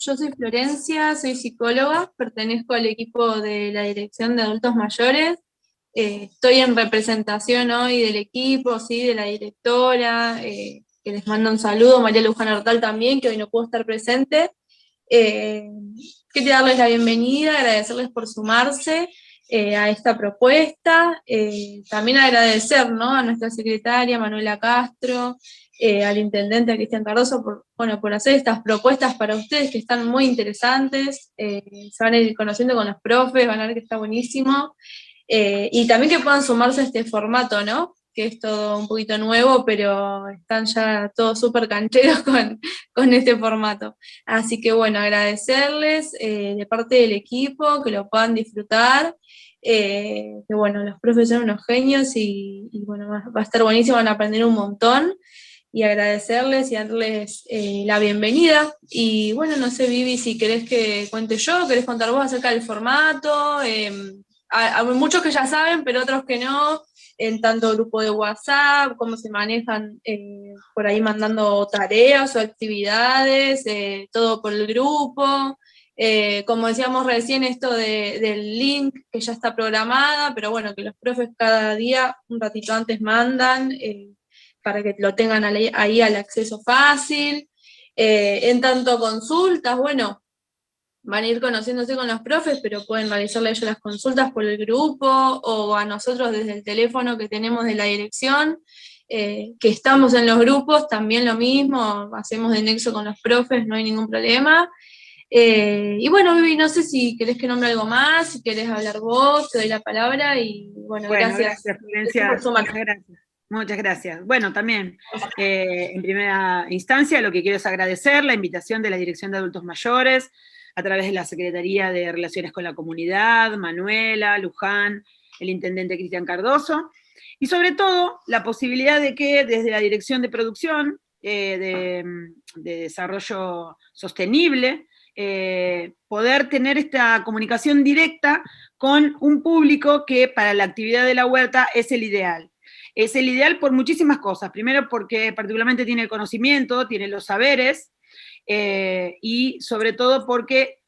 Yo soy Florencia, soy psicóloga, pertenezco al equipo de la Dirección de Adultos Mayores. Estoy en representación hoy del equipo, sí, de la directora, que les mando un saludo, María Luján Hortal también, que hoy no pudo estar presente. Eh, Quería darles la bienvenida, agradecerles por sumarse a esta propuesta. También agradecer, ¿no?, a nuestra secretaria Manuela Castro, al intendente Cristian Cardoso por hacer estas propuestas para ustedes que están muy interesantes. Se van a ir conociendo con los profes, van a ver que está buenísimo. Y también que puedan sumarse a este formato, ¿no?, que es todo un poquito nuevo, pero están ya todos súper cancheros con este formato. Así que bueno, agradecerles de parte del equipo, que lo puedan disfrutar, que bueno, los profes son unos genios y bueno, va a estar buenísimo, van a aprender un montón, y agradecerles y darles la bienvenida. Y bueno, no sé, Vivi, si querés que cuente yo, querés contar vos acerca del formato. Hay muchos que ya saben, pero otros que no, en tanto grupo de WhatsApp, cómo se manejan por ahí mandando tareas o actividades, todo por el grupo. Como decíamos recién, esto del link que ya está programada, pero bueno, que los profes cada día un ratito antes mandan, para que lo tengan ahí al acceso fácil. En tanto consultas, bueno, van a ir conociéndose con los profes, pero pueden realizarle ellos las consultas por el grupo o a nosotros desde el teléfono que tenemos de la dirección, que estamos en los grupos, también lo mismo, hacemos de nexo con los profes, no hay ningún problema. Y bueno, Vivi, no sé si querés que nombre algo más, si querés hablar vos, te doy la palabra y bueno, Bueno, gracias. gracias, Florencia. Muchas gracias. Muchas gracias. Bueno, también, en primera instancia, lo que quiero es agradecer la invitación de la Dirección de Adultos Mayores, a través de la Secretaría de Relaciones con la Comunidad, Manuela, Luján, el intendente Cristian Cardoso, y sobre todo la posibilidad de que desde la Dirección de Producción, de Desarrollo Sostenible, poder tener esta comunicación directa con un público que para la actividad de la huerta es el ideal. Es el ideal por muchísimas cosas. Primero porque particularmente tiene el conocimiento, tiene los saberes, y sobre todo porque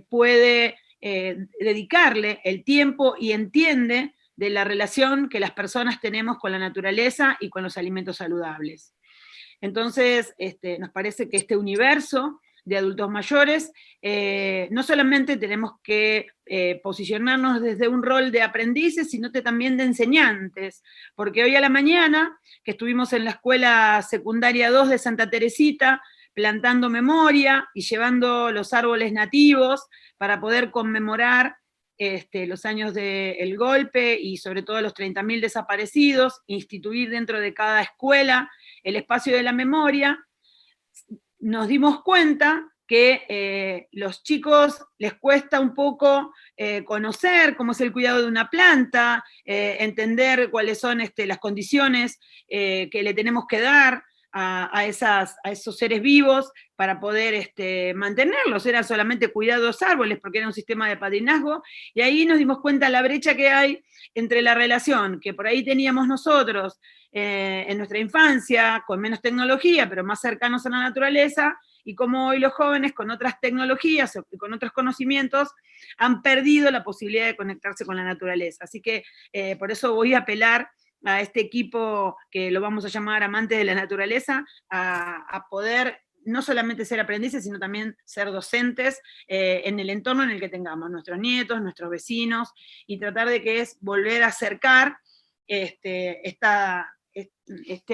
puede dedicarle el tiempo y entiende de la relación que las personas tenemos con la naturaleza y con los alimentos saludables. Entonces, nos parece que este universo de adultos mayores, no solamente tenemos que posicionarnos desde un rol de aprendices, sino también de enseñantes, porque hoy a la mañana, que estuvimos en la Escuela Secundaria 2 de Santa Teresita, plantando memoria y llevando los árboles nativos para poder conmemorar los años del golpe y sobre todo los 30.000 desaparecidos, instituir dentro de cada escuela el espacio de la memoria, nos dimos cuenta que los chicos les cuesta un poco conocer cómo es el cuidado de una planta, entender cuáles son las condiciones que le tenemos que dar a esos seres vivos para poder mantenerlos. Era solamente cuidar los árboles porque era un sistema de padrinazgo, y ahí nos dimos cuenta la brecha que hay entre la relación que por ahí teníamos nosotros en nuestra infancia, con menos tecnología, pero más cercanos a la naturaleza, y cómo hoy los jóvenes con otras tecnologías o con otros conocimientos han perdido la posibilidad de conectarse con la naturaleza. Así que por eso voy a apelar a este equipo, que lo vamos a llamar amantes de la naturaleza, a poder no solamente ser aprendices, sino también ser docentes en el entorno en el que tengamos, nuestros nietos, nuestros vecinos, y tratar de que es volver a acercar este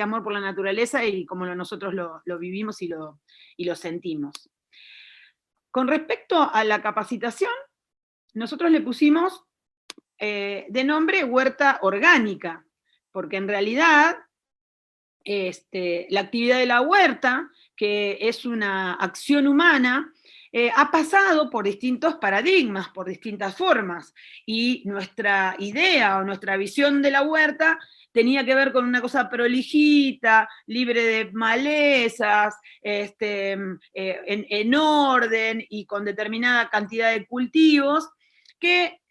amor por la naturaleza y como nosotros lo vivimos y lo sentimos. Con respecto a la capacitación, nosotros le pusimos de nombre huerta orgánica, porque en realidad la actividad de la huerta, que es una acción humana, ha pasado por distintos paradigmas, por distintas formas, y nuestra idea o nuestra visión de la huerta tenía que ver con una cosa prolijita, libre de malezas, en orden y con determinada cantidad de cultivos, que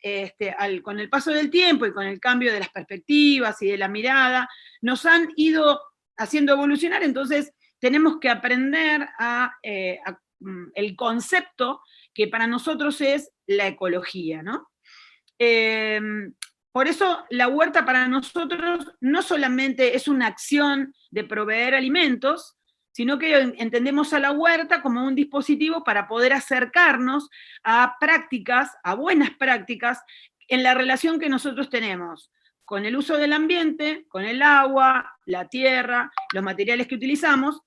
con el paso del tiempo y con el cambio de las perspectivas y de la mirada, nos han ido haciendo evolucionar. Entonces tenemos que aprender a el concepto que para nosotros es la ecología, ¿no? Por eso la huerta para nosotros no solamente es una acción de proveer alimentos, sino que entendemos a la huerta como un dispositivo para poder acercarnos a prácticas, a buenas prácticas, en la relación que nosotros tenemos con el uso del ambiente, con el agua, la tierra, los materiales que utilizamos,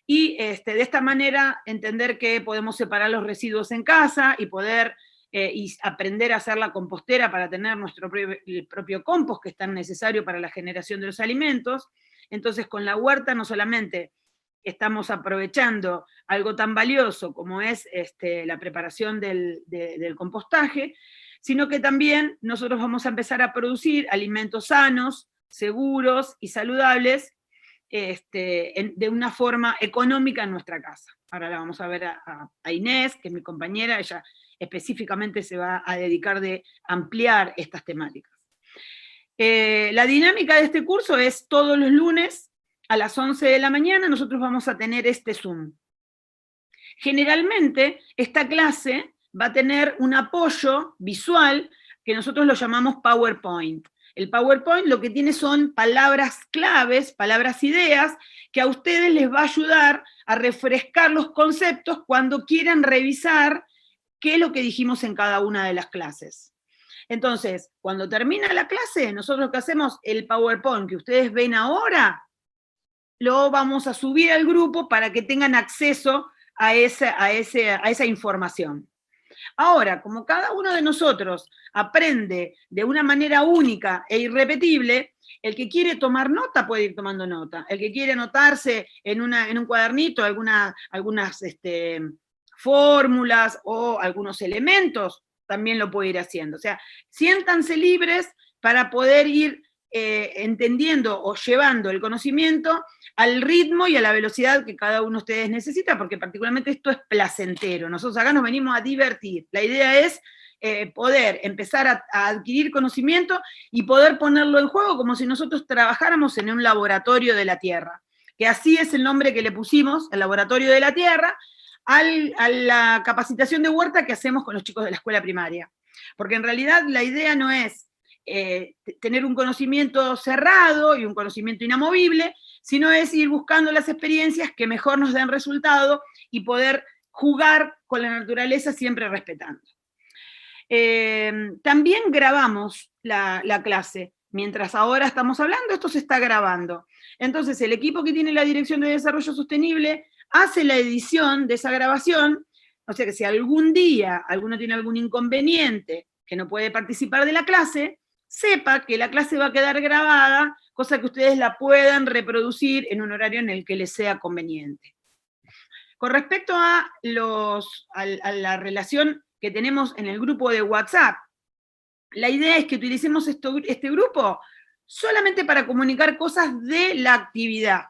y de esta manera entender que podemos separar los residuos en casa y poder y aprender a hacer la compostera para tener el propio compost que es tan necesario para la generación de los alimentos. Entonces con la huerta no solamente estamos aprovechando algo tan valioso como es la preparación del compostaje, sino que también nosotros vamos a empezar a producir alimentos sanos, seguros y saludables de una forma económica en nuestra casa. Ahora la vamos a ver a Inés, que es mi compañera, ella específicamente se va a dedicar de ampliar estas temáticas. La dinámica de este curso es todos los lunes a las 11 de la mañana nosotros vamos a tener este Zoom. Generalmente esta clase va a tener un apoyo visual que nosotros lo llamamos PowerPoint. El PowerPoint lo que tiene son palabras claves, palabras ideas, que a ustedes les va a ayudar a refrescar los conceptos cuando quieran revisar qué es lo que dijimos en cada una de las clases. Entonces, cuando termina la clase, nosotros lo que hacemos, el PowerPoint que ustedes ven ahora, lo vamos a subir al grupo para que tengan acceso a esa información. Ahora, como cada uno de nosotros aprende de una manera única e irrepetible, el que quiere tomar nota puede ir tomando nota. El que quiere anotarse en un cuadernito algunas fórmulas o algunos elementos, también lo puede ir haciendo. O sea, siéntanse libres para poder ir entendiendo o llevando el conocimiento al ritmo y a la velocidad que cada uno de ustedes necesita, porque particularmente esto es placentero. Nosotros acá nos venimos a divertir. La idea es poder empezar a adquirir conocimiento y poder ponerlo en juego como si nosotros trabajáramos en un laboratorio de la Tierra. Que así es el nombre que le pusimos, el laboratorio de la Tierra, a la capacitación de huerta que hacemos con los chicos de la escuela primaria. Porque en realidad la idea no es tener un conocimiento cerrado y un conocimiento inamovible, sino es ir buscando las experiencias que mejor nos den resultado y poder jugar con la naturaleza siempre respetando. También grabamos la clase. Mientras ahora estamos hablando, esto se está grabando. Entonces, el equipo que tiene la Dirección de Desarrollo Sostenible hace la edición de esa grabación, o sea que si algún día alguno tiene algún inconveniente que no puede participar de la clase, sepa que la clase va a quedar grabada, cosa que ustedes la puedan reproducir en un horario en el que les sea conveniente. Con respecto a la relación que tenemos en el grupo de WhatsApp, la idea es que utilicemos este grupo solamente para comunicar cosas de la actividad.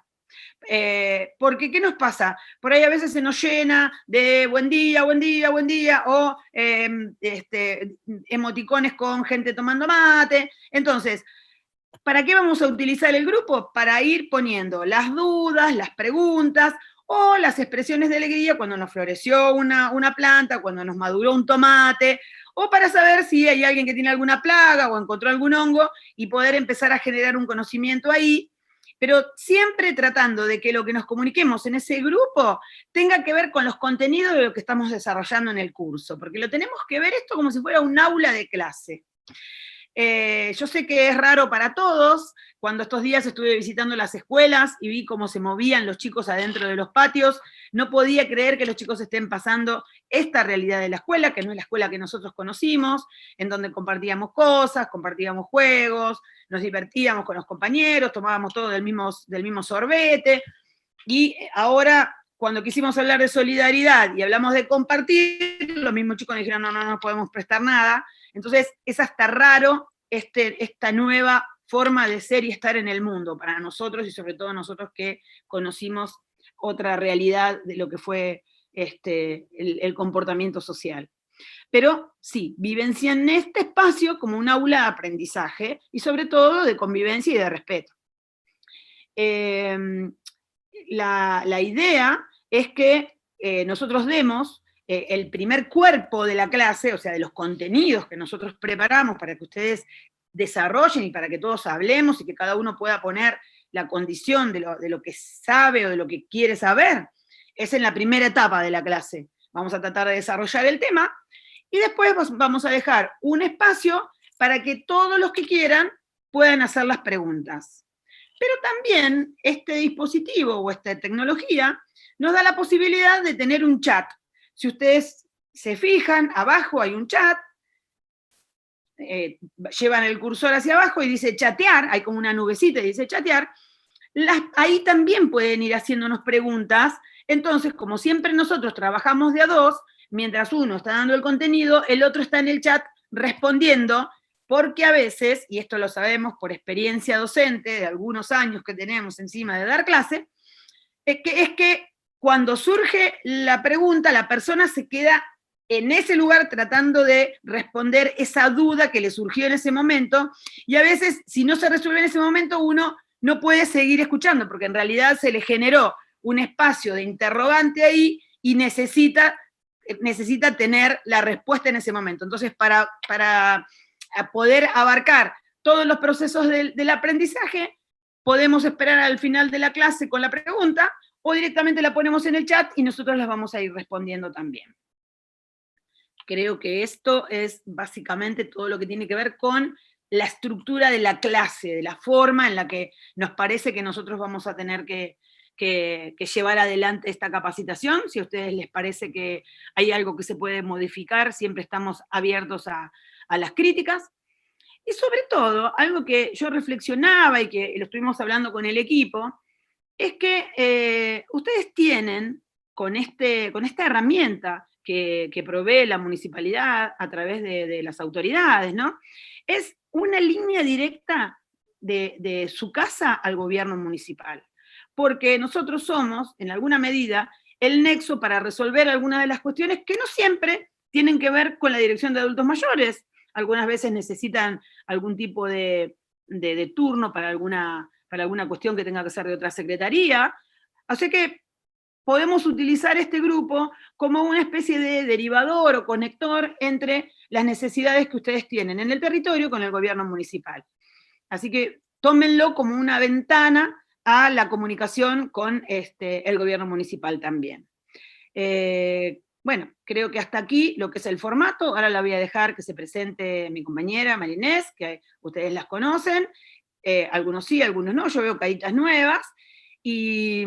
Porque, ¿qué nos pasa? Por ahí a veces se nos llena de buen día, buen día, buen día, o emoticones con gente tomando mate. Entonces, ¿para qué vamos a utilizar el grupo? Para ir poniendo las dudas, las preguntas, o las expresiones de alegría cuando nos floreció una planta, cuando nos maduró un tomate, o para saber si hay alguien que tiene alguna plaga o encontró algún hongo y poder empezar a generar un conocimiento ahí, pero siempre tratando de que lo que nos comuniquemos en ese grupo tenga que ver con los contenidos de lo que estamos desarrollando en el curso, porque lo tenemos que ver esto como si fuera un aula de clase. Yo sé que es raro para todos. Cuando estos días estuve visitando las escuelas y vi cómo se movían los chicos adentro de los patios, no podía creer que los chicos estén pasando esta realidad de la escuela, que no es la escuela que nosotros conocimos, en donde compartíamos cosas, compartíamos juegos, nos divertíamos con los compañeros, tomábamos todo del mismo sorbete, y ahora, cuando quisimos hablar de solidaridad y hablamos de compartir, los mismos chicos nos dijeron, no nos podemos prestar nada. Entonces, es hasta raro esta nueva forma de ser y estar en el mundo para nosotros, y sobre todo nosotros que conocimos otra realidad de lo que fue el comportamiento social. Pero sí, vivencian este espacio como un aula de aprendizaje, y sobre todo de convivencia y de respeto. La idea es que nosotros demos el primer cuerpo de la clase, o sea, de los contenidos que nosotros preparamos para que ustedes desarrollen y para que todos hablemos y que cada uno pueda poner la condición de lo que sabe o de lo que quiere saber, es en la primera etapa de la clase. Vamos a tratar de desarrollar el tema y después vamos a dejar un espacio para que todos los que quieran puedan hacer las preguntas. Pero también este dispositivo o esta tecnología nos da la posibilidad de tener un chat. Si ustedes se fijan, abajo hay un chat, llevan el cursor hacia abajo y dice chatear, hay como una nubecita y dice chatear, ahí también pueden ir haciéndonos preguntas. Entonces, como siempre nosotros trabajamos de a dos, mientras uno está dando el contenido, el otro está en el chat respondiendo, porque a veces, y esto lo sabemos por experiencia docente de algunos años que tenemos encima de dar clase, es que cuando surge la pregunta, la persona se queda en ese lugar tratando de responder esa duda que le surgió en ese momento, y a veces, si no se resuelve en ese momento, uno no puede seguir escuchando, porque en realidad se le generó un espacio de interrogante ahí y necesita tener la respuesta en ese momento. Entonces, para poder abarcar todos los procesos del aprendizaje, podemos esperar al final de la clase con la pregunta, o directamente la ponemos en el chat y nosotros las vamos a ir respondiendo también. Creo que esto es básicamente todo lo que tiene que ver con la estructura de la clase, de la forma en la que nos parece que nosotros vamos a tener que llevar adelante esta capacitación. Si a ustedes les parece que hay algo que se puede modificar, siempre estamos abiertos a las críticas. Y sobre todo, algo que yo reflexionaba y que lo estuvimos hablando con el equipo, es que ustedes tienen, con esta herramienta que provee la municipalidad a través de las autoridades, ¿no? Es una línea directa de su casa al gobierno municipal. Porque nosotros somos, en alguna medida, el nexo para resolver algunas de las cuestiones que no siempre tienen que ver con la dirección de adultos mayores. Algunas veces necesitan algún tipo de turno para alguna cuestión que tenga que ser de otra secretaría. Así que podemos utilizar este grupo como una especie de derivador o conector entre las necesidades que ustedes tienen en el territorio con el gobierno municipal. Así que tómenlo como una ventana a la comunicación con el gobierno municipal también. Bueno, creo que hasta aquí lo que es el formato. Ahora la voy a dejar que se presente mi compañera Marinés, que ustedes las conocen, algunos sí, algunos no, yo veo caritas nuevas, y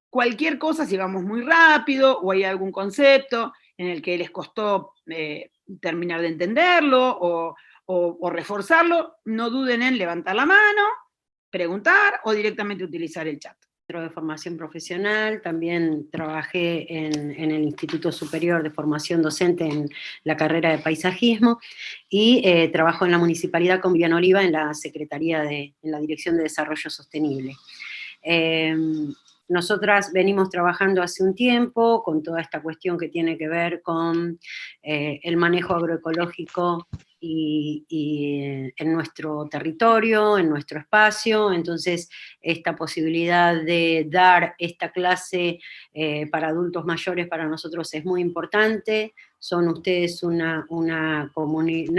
cualquier cosa, si vamos muy rápido o hay algún concepto en el que les costó terminar de entenderlo o reforzarlo, no duden en levantar la mano, preguntar o directamente utilizar el chat. De formación profesional, también trabajé en el Instituto Superior de Formación Docente en la carrera de paisajismo y trabajo en la Municipalidad con Viviana Oliva en la Secretaría en la Dirección de Desarrollo Sostenible. Nosotras venimos trabajando hace un tiempo con toda esta cuestión que tiene que ver con el manejo agroecológico y en nuestro territorio, en nuestro espacio. Entonces esta posibilidad de dar esta clase para adultos mayores para nosotros es muy importante. Son ustedes una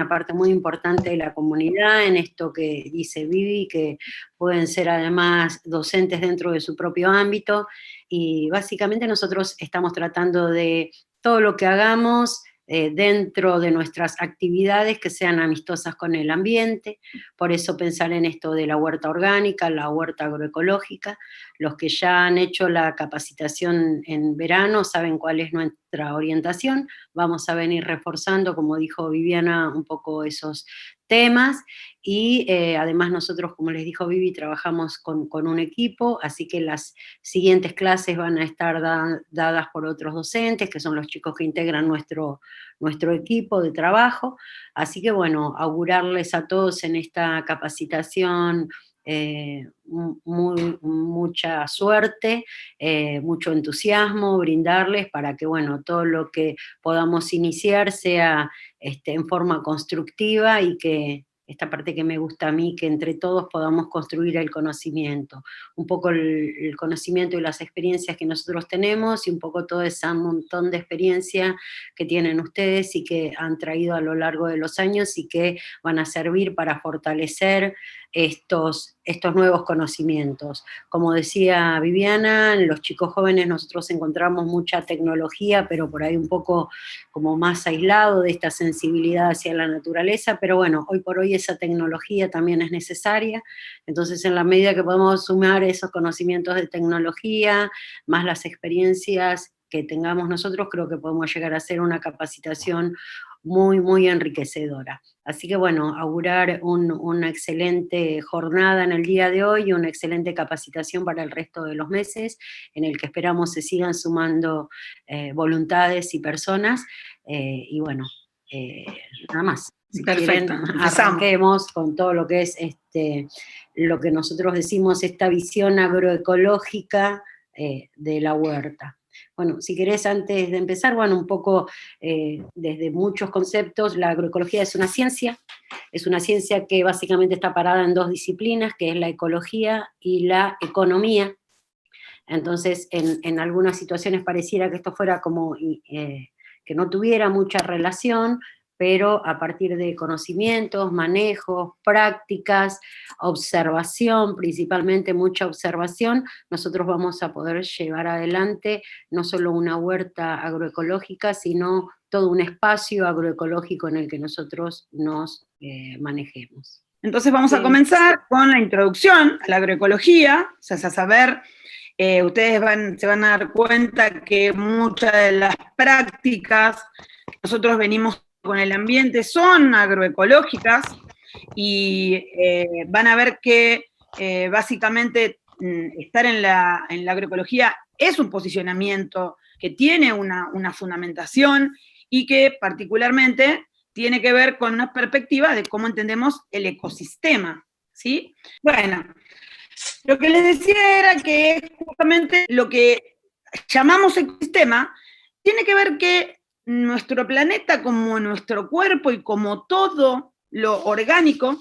parte muy importante de la comunidad en esto que dice Vivi, que pueden ser además docentes dentro de su propio ámbito, y básicamente nosotros estamos tratando de todo lo que hagamos dentro de nuestras actividades que sean amistosas con el ambiente. Por eso pensar en esto de la huerta orgánica, la huerta agroecológica. Los que ya han hecho la capacitación en verano saben cuál es nuestra orientación. Vamos a venir reforzando, como dijo Viviana, un poco esos temas, y además nosotros, como les dijo Vivi, trabajamos con un equipo, así que las siguientes clases van a estar dadas por otros docentes, que son los chicos que integran nuestro equipo de trabajo. Así que bueno, augurarles a todos en esta capacitación mucha suerte, mucho entusiasmo, brindarles para que, bueno, todo lo que podamos iniciar sea en forma constructiva y que esta parte que me gusta a mí, que entre todos podamos construir el conocimiento. Un poco el conocimiento y las experiencias que nosotros tenemos y un poco todo ese montón de experiencia que tienen ustedes y que han traído a lo largo de los años y que van a servir para fortalecer estos nuevos conocimientos. Como decía Viviana, en los chicos jóvenes nosotros encontramos mucha tecnología, pero por ahí un poco como más aislado de esta sensibilidad hacia la naturaleza, pero bueno, hoy por hoy esa tecnología también es necesaria, entonces en la medida que podemos sumar esos conocimientos de tecnología, más las experiencias que tengamos nosotros, creo que podemos llegar a hacer una capacitación muy, muy enriquecedora. Así que bueno, augurar una excelente jornada en el día de hoy y una excelente capacitación para el resto de los meses, en el que esperamos se sigan sumando voluntades y personas, y bueno, nada más. Si Perfecto, quieren, arranquemos con todo lo que es lo que nosotros decimos, esta visión agroecológica de la huerta. Bueno, si querés, antes de empezar, bueno, un poco desde muchos conceptos, la agroecología es una ciencia que básicamente está parada en dos disciplinas, que es la ecología y la economía. Entonces, en algunas situaciones pareciera que esto fuera como que no tuviera mucha relación, pero a partir de conocimientos, manejos, prácticas, observación, principalmente mucha observación, nosotros vamos a poder llevar adelante no solo una huerta agroecológica, sino todo un espacio agroecológico en el que nosotros nos manejemos. Entonces vamos a comenzar con la introducción a la agroecología, o sea, a saber, ustedes se van a dar cuenta que muchas de las prácticas que nosotros venimos con el ambiente son agroecológicas y van a ver que básicamente estar en la agroecología es un posicionamiento que tiene una fundamentación y que particularmente tiene que ver con una perspectiva de cómo entendemos el ecosistema, ¿sí? Bueno, lo que les decía era que justamente lo que llamamos ecosistema tiene que ver que nuestro planeta, como nuestro cuerpo y como todo lo orgánico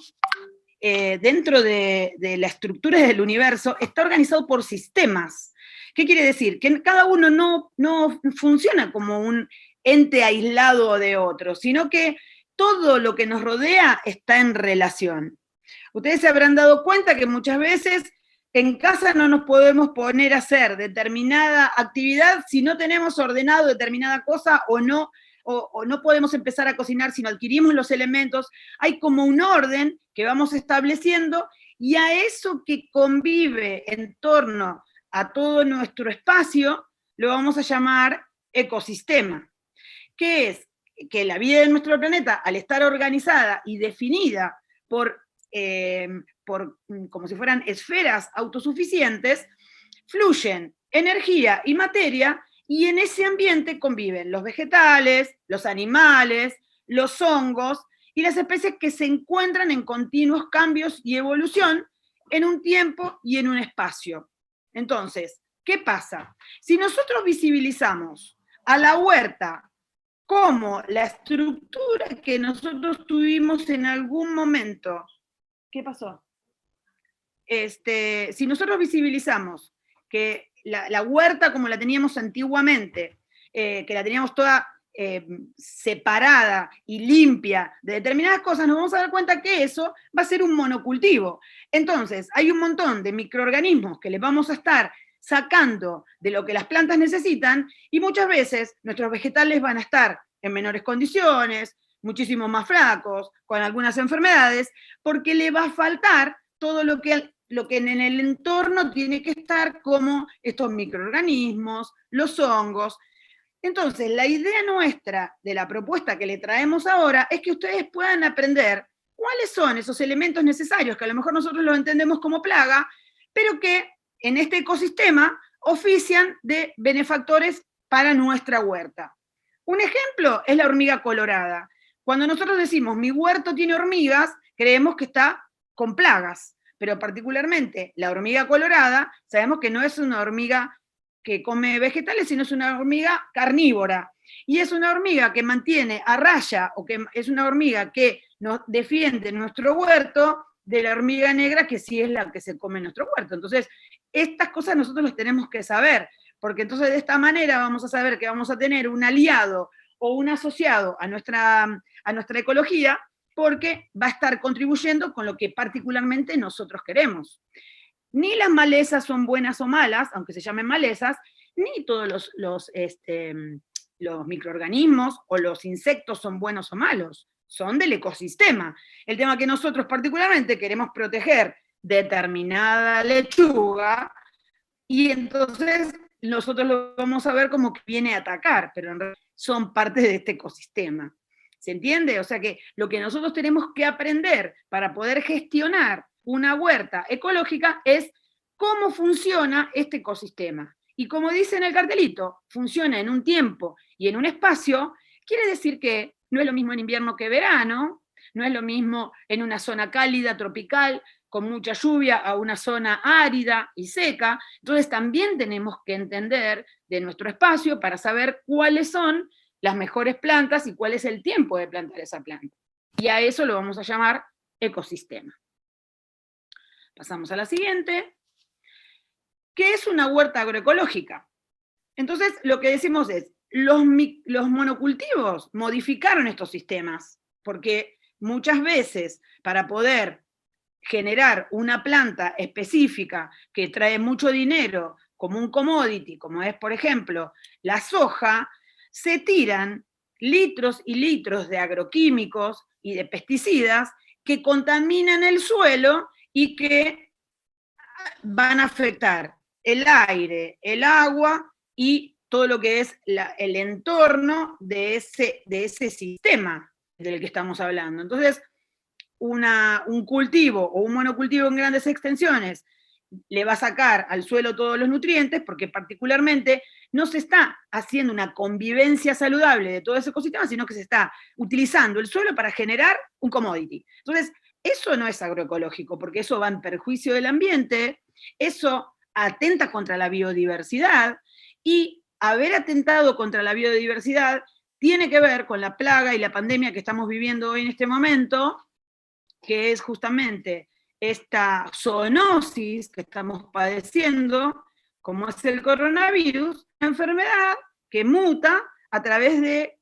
dentro de la estructura del universo, está organizado por sistemas. ¿Qué quiere decir? Que cada uno no funciona como un ente aislado de otro, sino que todo lo que nos rodea está en relación. Ustedes se habrán dado cuenta que muchas veces en casa no nos podemos poner a hacer determinada actividad si no tenemos ordenado determinada cosa o no podemos empezar a cocinar si no adquirimos los elementos. Hay como un orden que vamos estableciendo y a eso que convive en torno a todo nuestro espacio lo vamos a llamar ecosistema. ¿Qué es? Que la vida de nuestro planeta, al estar organizada y definida por como si fueran esferas autosuficientes, fluyen energía y materia, y en ese ambiente conviven los vegetales, los animales, los hongos, y las especies que se encuentran en continuos cambios y evolución en un tiempo y en un espacio. Entonces, ¿qué pasa? Si nosotros visibilizamos a la huerta como la estructura que nosotros tuvimos en algún momento. ¿Qué pasó? Si nosotros visibilizamos que la huerta como la teníamos antiguamente, que la teníamos toda separada y limpia de determinadas cosas, nos vamos a dar cuenta que eso va a ser un monocultivo. Entonces, hay un montón de microorganismos que les vamos a estar sacando de lo que las plantas necesitan, y muchas veces nuestros vegetales van a estar en menores condiciones, muchísimo más flacos, con algunas enfermedades, porque le va a faltar todo lo que en el entorno tiene que estar, como estos microorganismos, los hongos. Entonces, la idea nuestra de la propuesta que le traemos ahora es que ustedes puedan aprender cuáles son esos elementos necesarios, que a lo mejor nosotros los entendemos como plaga, pero que en este ecosistema ofician de benefactores para nuestra huerta. Un ejemplo es la hormiga colorada. Cuando nosotros decimos mi huerto tiene hormigas, creemos que está con plagas, pero particularmente la hormiga colorada, sabemos que no es una hormiga que come vegetales, sino es una hormiga carnívora. Y es una hormiga que mantiene a raya, o que es una hormiga que nos defiende nuestro huerto de la hormiga negra, que sí es la que se come en nuestro huerto. Entonces, estas cosas nosotros las tenemos que saber, porque entonces de esta manera vamos a saber que vamos a tener un aliado o un asociado a nuestra ecología, porque va a estar contribuyendo con lo que particularmente nosotros queremos. Ni las malezas son buenas o malas, aunque se llamen malezas, ni todos los microorganismos o los insectos son buenos o malos, son del ecosistema. El tema que nosotros particularmente queremos proteger determinada lechuga, y entonces nosotros lo vamos a ver como que viene a atacar, pero en realidad son parte de este ecosistema. ¿Se entiende? O sea que lo que nosotros tenemos que aprender para poder gestionar una huerta ecológica es cómo funciona este ecosistema. Y como dice en el cartelito, funciona en un tiempo y en un espacio, quiere decir que no es lo mismo en invierno que verano, no es lo mismo en una zona cálida, tropical, con mucha lluvia, a una zona árida y seca. Entonces también tenemos que entender de nuestro espacio para saber cuáles son las mejores plantas y cuál es el tiempo de plantar esa planta. Y a eso lo vamos a llamar ecosistema. Pasamos a la siguiente. ¿Qué es una huerta agroecológica? Entonces, lo que decimos es, los monocultivos modificaron estos sistemas, porque muchas veces para poder generar una planta específica que trae mucho dinero, como un commodity, como es, por ejemplo, la soja, se tiran litros y litros de agroquímicos y de pesticidas que contaminan el suelo y que van a afectar el aire, el agua y todo lo que es el entorno de ese sistema del que estamos hablando. Entonces, un cultivo o un monocultivo en grandes extensiones le va a sacar al suelo todos los nutrientes, porque particularmente no se está haciendo una convivencia saludable de todo ese ecosistema, sino que se está utilizando el suelo para generar un commodity. Entonces, eso no es agroecológico, porque eso va en perjuicio del ambiente, eso atenta contra la biodiversidad, y haber atentado contra la biodiversidad tiene que ver con la plaga y la pandemia que estamos viviendo hoy en este momento, que es justamente esta zoonosis que estamos padeciendo, como es el coronavirus, una enfermedad que muta a través de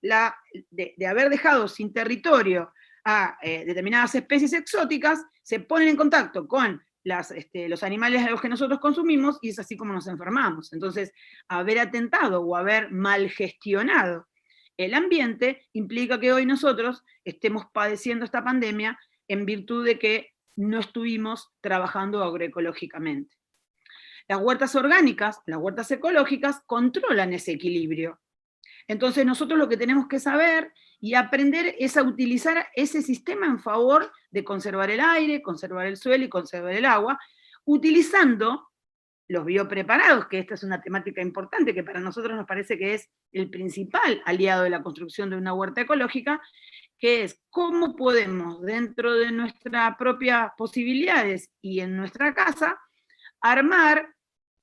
haber dejado sin territorio a determinadas especies exóticas, se ponen en contacto con los animales a los que nosotros consumimos, y es así como nos enfermamos. Entonces, haber atentado o haber mal gestionado el ambiente implica que hoy nosotros estemos padeciendo esta pandemia en virtud de que no estuvimos trabajando agroecológicamente. Las huertas orgánicas, las huertas ecológicas, controlan ese equilibrio. Entonces nosotros lo que tenemos que saber y aprender es a utilizar ese sistema en favor de conservar el aire, conservar el suelo y conservar el agua, utilizando los biopreparados, que esta es una temática importante que para nosotros nos parece que es el principal aliado de la construcción de una huerta ecológica, que es cómo podemos, dentro de nuestras propias posibilidades y en nuestra casa, armar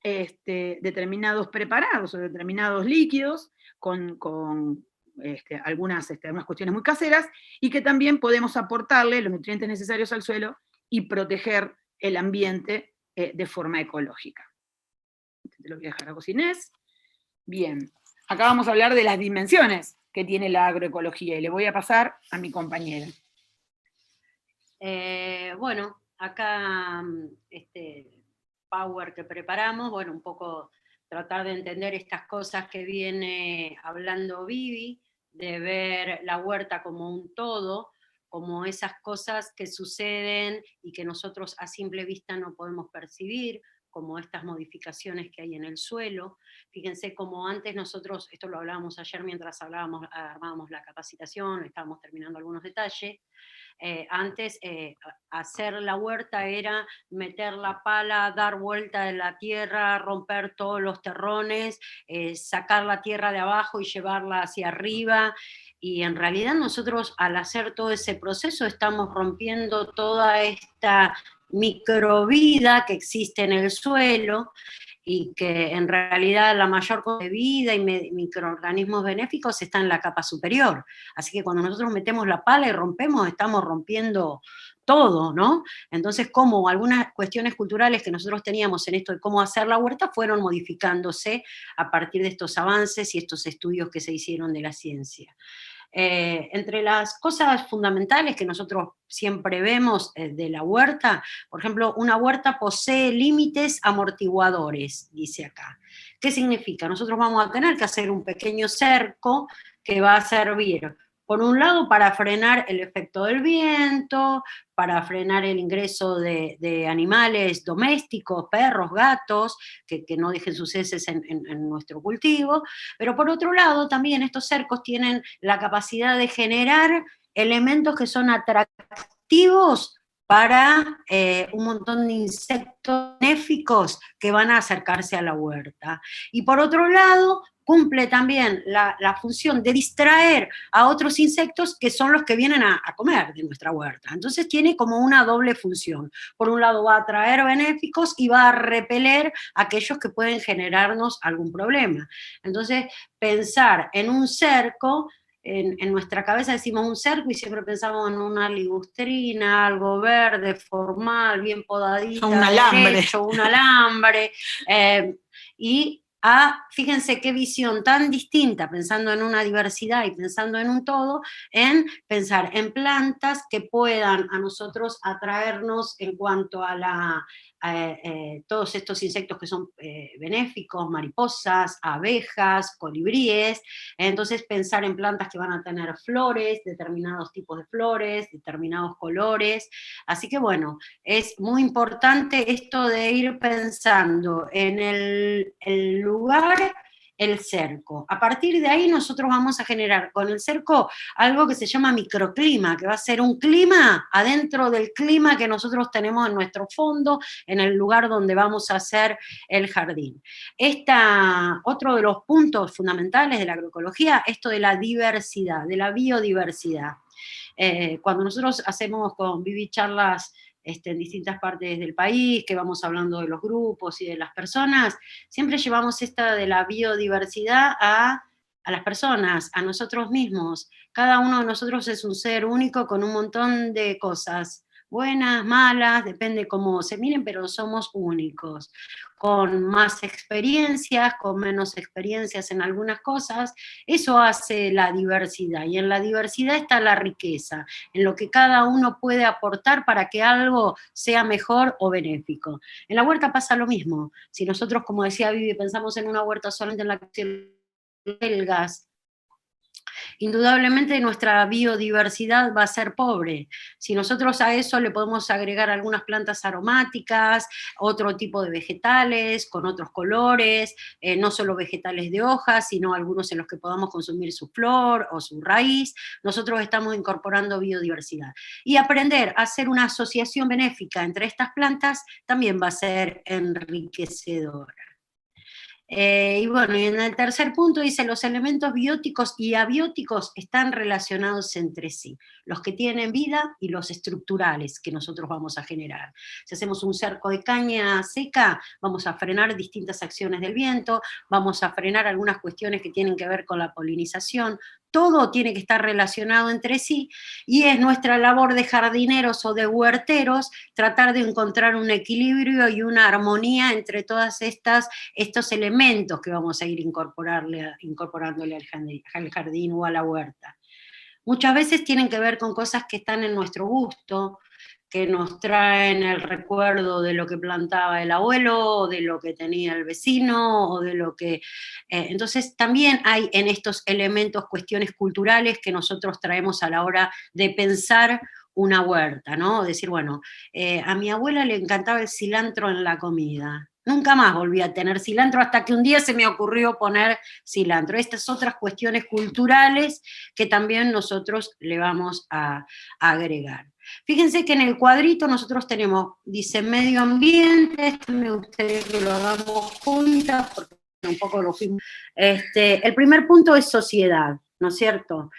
determinados preparados o determinados líquidos con algunas cuestiones muy caseras, y que también podemos aportarle los nutrientes necesarios al suelo y proteger el ambiente de forma ecológica. Te lo voy a dejar a Cocinés. Bien, acá vamos a hablar de las dimensiones que tiene la agroecología, y le voy a pasar a mi compañera. Bueno, acá Power que preparamos, bueno, un poco tratar de entender estas cosas que viene hablando Vivi, de ver la huerta como un todo, como esas cosas que suceden y que nosotros a simple vista no podemos percibir, como estas modificaciones que hay en el suelo. Fíjense como antes nosotros, esto lo hablábamos ayer mientras armábamos la capacitación, estábamos terminando algunos detalles. Antes hacer la huerta era meter la pala, dar vuelta en la tierra, romper todos los terrones, sacar la tierra de abajo y llevarla hacia arriba, y en realidad nosotros al hacer todo ese proceso estamos rompiendo toda esta microvida que existe en el suelo, y que en realidad la mayor de vida y microorganismos benéficos está en la capa superior. Así que cuando nosotros metemos la pala y rompemos, estamos rompiendo todo, ¿no? Entonces, como algunas cuestiones culturales que nosotros teníamos en esto de cómo hacer la huerta fueron modificándose a partir de estos avances y estos estudios que se hicieron de la ciencia. Entre las cosas fundamentales que nosotros siempre vemos de la huerta, por ejemplo, una huerta posee límites amortiguadores, dice acá. ¿Qué significa? Nosotros vamos a tener que hacer un pequeño cerco que va a servir, por un lado, para frenar el efecto del viento, para frenar el ingreso de animales domésticos, perros, gatos, que no dejen sus heces en nuestro cultivo, pero por otro lado, también estos cercos tienen la capacidad de generar elementos que son atractivos para un montón de insectos benéficos que van a acercarse a la huerta. Y por otro lado, cumple también la función de distraer a otros insectos que son los que vienen a comer de nuestra huerta. Entonces tiene como una doble función. Por un lado va a atraer benéficos y va a repeler a aquellos que pueden generarnos algún problema. Entonces, pensar en un cerco, en nuestra cabeza decimos un cerco y siempre pensamos en una ligustrina, algo verde, formal, bien podadita, un alambre. Derecho, un alambre, fíjense qué visión tan distinta, pensando en una diversidad y pensando en un todo, en pensar en plantas que puedan a nosotros atraernos en cuanto a todos estos insectos que son benéficos, mariposas, abejas, colibríes. Entonces pensar en plantas que van a tener flores, determinados tipos de flores, determinados colores. Así que bueno, es muy importante esto de ir pensando en el lugar, el cerco. A partir de ahí nosotros vamos a generar con el cerco algo que se llama microclima, que va a ser un clima adentro del clima que nosotros tenemos en nuestro fondo, en el lugar donde vamos a hacer el jardín. Otro de los puntos fundamentales de la agroecología, esto de la diversidad, de la biodiversidad. Cuando nosotros hacemos con Vivi charlas en distintas partes del país, que vamos hablando de los grupos y de las personas, siempre llevamos esta de la biodiversidad a las personas, a nosotros mismos. Cada uno de nosotros es un ser único con un montón de cosas, buenas, malas, depende cómo se miren, pero somos únicos, con más experiencias, con menos experiencias en algunas cosas. Eso hace la diversidad, y en la diversidad está la riqueza, en lo que cada uno puede aportar para que algo sea mejor o benéfico. En la huerta pasa lo mismo. Si nosotros, como decía Vivi, pensamos en una huerta solamente en la que belgas, indudablemente nuestra biodiversidad va a ser pobre. Si nosotros a eso le podemos agregar algunas plantas aromáticas, otro tipo de vegetales, con otros colores, no solo vegetales de hojas, sino algunos en los que podamos consumir su flor o su raíz, nosotros estamos incorporando biodiversidad. Y aprender a hacer una asociación benéfica entre estas plantas también va a ser enriquecedora. Y bueno, y en el tercer punto dice, los elementos bióticos y abióticos están relacionados entre sí, los que tienen vida y los estructurales que nosotros vamos a generar. Si hacemos un cerco de caña seca, vamos a frenar distintas acciones del viento, vamos a frenar algunas cuestiones que tienen que ver con la polinización, todo tiene que estar relacionado entre sí, y es nuestra labor de jardineros o de huerteros tratar de encontrar un equilibrio y una armonía entre todas estos elementos que vamos a ir incorporándole al jardín o a la huerta. Muchas veces tienen que ver con cosas que están en nuestro gusto, que nos traen el recuerdo de lo que plantaba el abuelo, o de lo que tenía el vecino, o de lo que... entonces también hay en estos elementos cuestiones culturales que nosotros traemos a la hora de pensar una huerta, ¿no? Decir, bueno, a mi abuela le encantaba el cilantro en la comida. Nunca más volví a tener cilantro hasta que un día se me ocurrió poner cilantro. Estas otras cuestiones culturales que también nosotros le vamos a agregar. Fíjense que en el cuadrito nosotros tenemos, dice medio ambiente, esto me gustaría que lo hagamos juntas, porque un poco lo fuimos. El primer punto es sociedad, ¿no es cierto?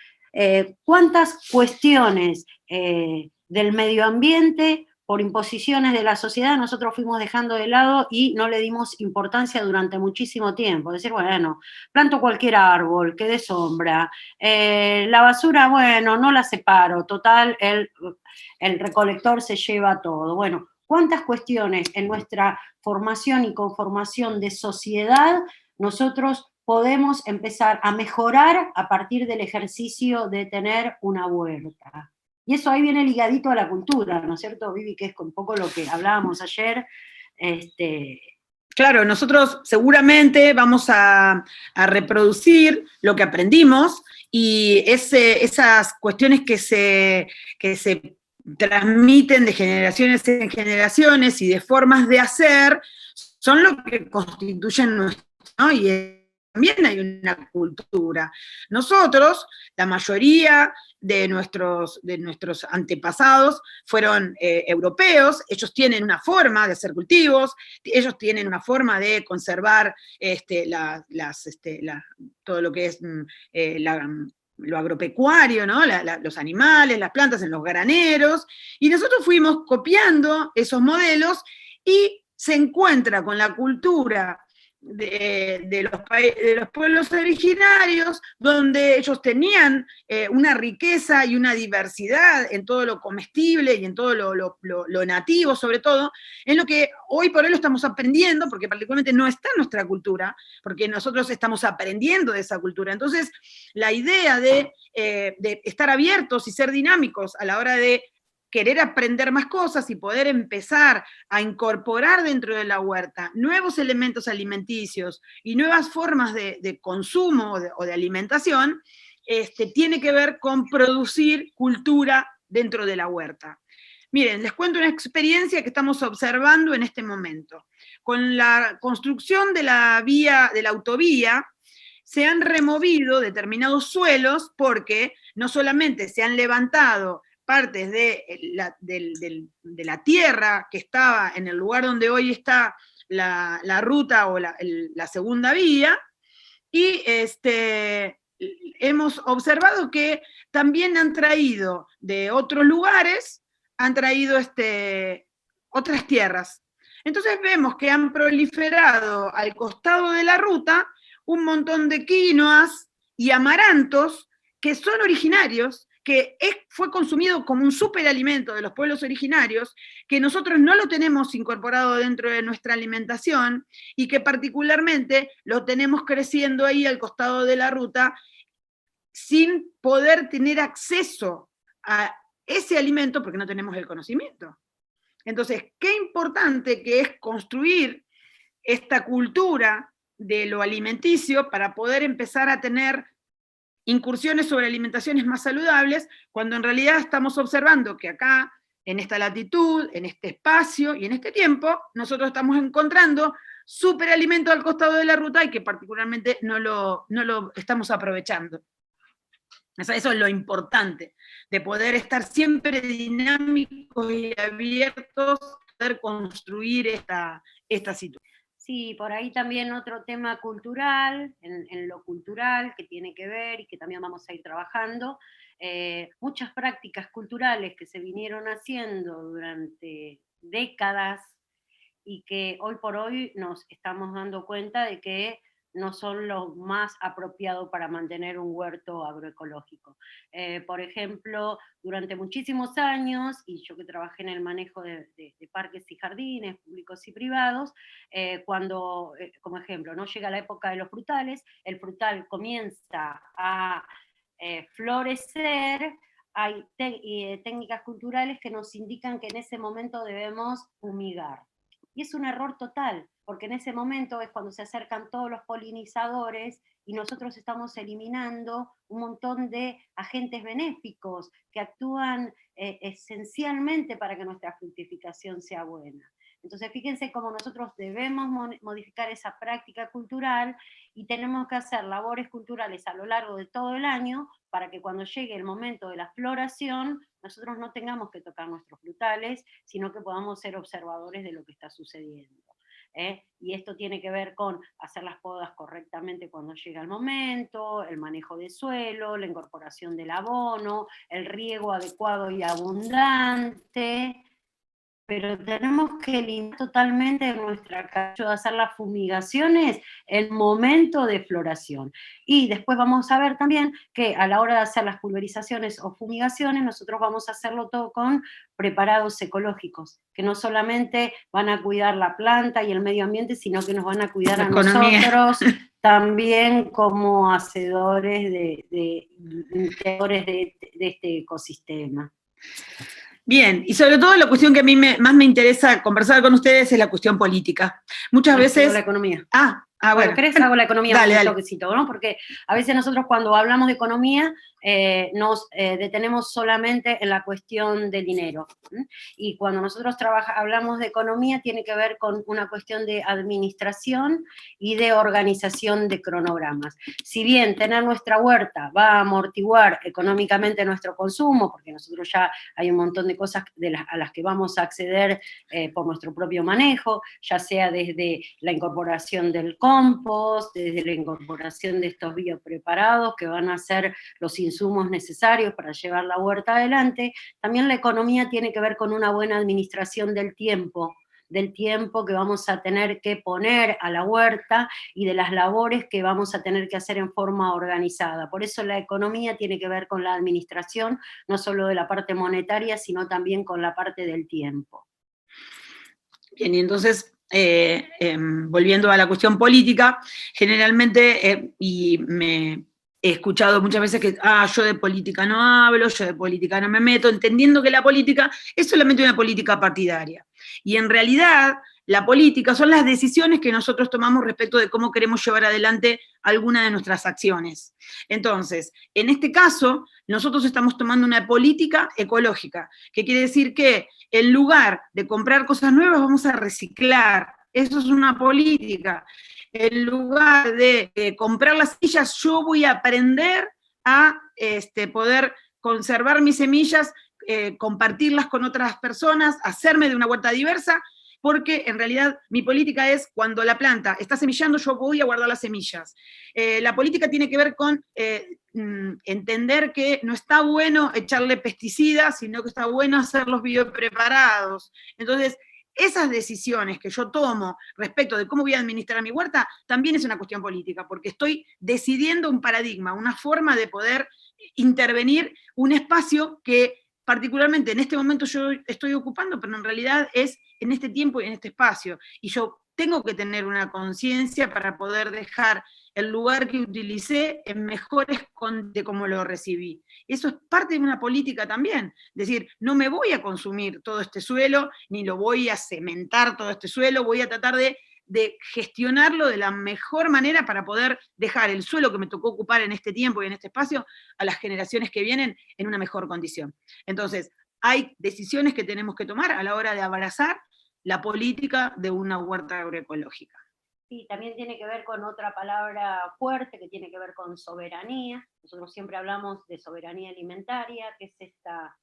¿Cuántas cuestiones del medio ambiente por imposiciones de la sociedad nosotros fuimos dejando de lado y no le dimos importancia durante muchísimo tiempo. Decir, bueno, planto cualquier árbol, que dé sombra, la basura, bueno, no la separo, total, el recolector se lleva todo. Bueno, ¿cuántas cuestiones en nuestra formación y conformación de sociedad nosotros podemos empezar a mejorar a partir del ejercicio de tener una huerta? Y eso ahí viene ligadito a la cultura, ¿no es cierto, Vivi? Que es un poco lo que hablábamos ayer. Claro, nosotros seguramente vamos a reproducir lo que aprendimos y esas cuestiones que se transmiten de generaciones en generaciones y de formas de hacer son lo que constituyen nuestro, ¿no? Y también hay una cultura. Nosotros, la mayoría de nuestros antepasados fueron europeos, ellos tienen una forma de hacer cultivos, ellos tienen una forma de conservar todo lo que es lo agropecuario, ¿no? Los animales, las plantas en los graneros, y nosotros fuimos copiando esos modelos y se encuentra con la cultura de los pueblos originarios, donde ellos tenían una riqueza y una diversidad en todo lo comestible y en todo lo nativo, sobre todo, en lo que hoy por hoy lo estamos aprendiendo, porque particularmente no está en nuestra cultura, porque nosotros estamos aprendiendo de esa cultura. Entonces, la idea de estar abiertos y ser dinámicos a la hora de querer aprender más cosas y poder empezar a incorporar dentro de la huerta nuevos elementos alimenticios y nuevas formas de consumo o de alimentación, tiene que ver con producir cultura dentro de la huerta. Miren, les cuento una experiencia que estamos observando en este momento. Con la construcción de la autovía, se han removido determinados suelos porque no solamente se han levantado partes de la tierra que estaba en el lugar donde hoy está la ruta o la segunda vía, y hemos observado que también han traído de otros lugares, han traído otras tierras. Entonces vemos que han proliferado al costado de la ruta un montón de quinoas y amarantos que son originarios, que fue consumido como un superalimento de los pueblos originarios, que nosotros no lo tenemos incorporado dentro de nuestra alimentación y que particularmente lo tenemos creciendo ahí al costado de la ruta sin poder tener acceso a ese alimento porque no tenemos el conocimiento. Entonces, qué importante que es construir esta cultura de lo alimenticio para poder empezar a tener incursiones sobre alimentaciones más saludables, cuando en realidad estamos observando que acá, en esta latitud, en este espacio y en este tiempo, nosotros estamos encontrando superalimento al costado de la ruta y que particularmente no lo estamos aprovechando. Eso es lo importante, de poder estar siempre dinámicos y abiertos, poder construir esta situación. Sí, por ahí también otro tema cultural, en lo cultural que tiene que ver y que también vamos a ir trabajando, muchas prácticas culturales que se vinieron haciendo durante décadas y que hoy por hoy nos estamos dando cuenta de que no son lo más apropiado para mantener un huerto agroecológico. Por ejemplo, durante muchísimos años, y yo que trabajé en el manejo de parques y jardines públicos y privados, cuando, como ejemplo, no llega la época de los frutales, el frutal comienza a florecer, hay técnicas culturales que nos indican que en ese momento debemos fumigar. Y es un error total, porque en ese momento es cuando se acercan todos los polinizadores y nosotros estamos eliminando un montón de agentes benéficos que actúan esencialmente para que nuestra fructificación sea buena. Entonces, fíjense cómo nosotros debemos modificar esa práctica cultural y tenemos que hacer labores culturales a lo largo de todo el año para que cuando llegue el momento de la floración, nosotros no tengamos que tocar nuestros frutales, sino que podamos ser observadores de lo que está sucediendo. Y esto tiene que ver con hacer las podas correctamente cuando llega el momento, el manejo de suelo, la incorporación del abono, el riego adecuado y abundante, pero tenemos que eliminar totalmente nuestra cacho de hacer las fumigaciones en momento de floración. Y después vamos a ver también que a la hora de hacer las pulverizaciones o fumigaciones, nosotros vamos a hacerlo todo con preparados ecológicos, que no solamente van a cuidar la planta y el medio ambiente, sino que nos van a cuidar a nosotros también como hacedores de este ecosistema. Bien, y sobre todo la cuestión que a mí más me interesa conversar con ustedes es la cuestión política. Muchas veces... la economía. Bueno. ¿Querés? Hago la economía dale. toquecito, ¿no? Porque a veces nosotros cuando hablamos de economía nos detenemos solamente en la cuestión del dinero. Y cuando nosotros hablamos de economía tiene que ver con una cuestión de administración y de organización de cronogramas. Si bien tener nuestra huerta va a amortiguar económicamente nuestro consumo, porque nosotros ya hay un montón de cosas a las que vamos a acceder por nuestro propio manejo, ya sea desde la incorporación del compost, desde la incorporación de estos biopreparados que van a ser los insumos necesarios para llevar la huerta adelante, también la economía tiene que ver con una buena administración del tiempo que vamos a tener que poner a la huerta y de las labores que vamos a tener que hacer en forma organizada. Por eso la economía tiene que ver con la administración, no solo de la parte monetaria, sino también con la parte del tiempo. Bien, y entonces, volviendo a la cuestión política, generalmente, y me he escuchado muchas veces que, yo de política no hablo, yo de política no me meto, entendiendo que la política es solamente una política partidaria. Y en realidad, la política son las decisiones que nosotros tomamos respecto de cómo queremos llevar adelante alguna de nuestras acciones. Entonces, en este caso, nosotros estamos tomando una política ecológica, que quiere decir que en lugar de comprar cosas nuevas, vamos a reciclar. Eso es una política. En lugar de comprar las semillas, yo voy a aprender a poder conservar mis semillas, compartirlas con otras personas, hacerme de una huerta diversa, porque en realidad mi política es, cuando la planta está semillando, yo voy a guardar las semillas. La política tiene que ver con entender que no está bueno echarle pesticidas, sino que está bueno hacer los biopreparados. Entonces, esas decisiones que yo tomo respecto de cómo voy a administrar mi huerta, también es una cuestión política, porque estoy decidiendo un paradigma, una forma de poder intervenir un espacio que particularmente en este momento yo estoy ocupando, pero en realidad es en este tiempo y en este espacio. Y yo tengo que tener una conciencia para poder dejar el lugar que utilicé en mejores de como lo recibí. Eso es parte de una política también. Es decir, no me voy a consumir todo este suelo, ni lo voy a cementar todo este suelo, voy a tratar de gestionarlo de la mejor manera para poder dejar el suelo que me tocó ocupar en este tiempo y en este espacio a las generaciones que vienen en una mejor condición. Entonces, hay decisiones que tenemos que tomar a la hora de abrazar la política de una huerta agroecológica. Sí, también tiene que ver con otra palabra fuerte que tiene que ver con soberanía. Nosotros siempre hablamos de soberanía alimentaria, que es esta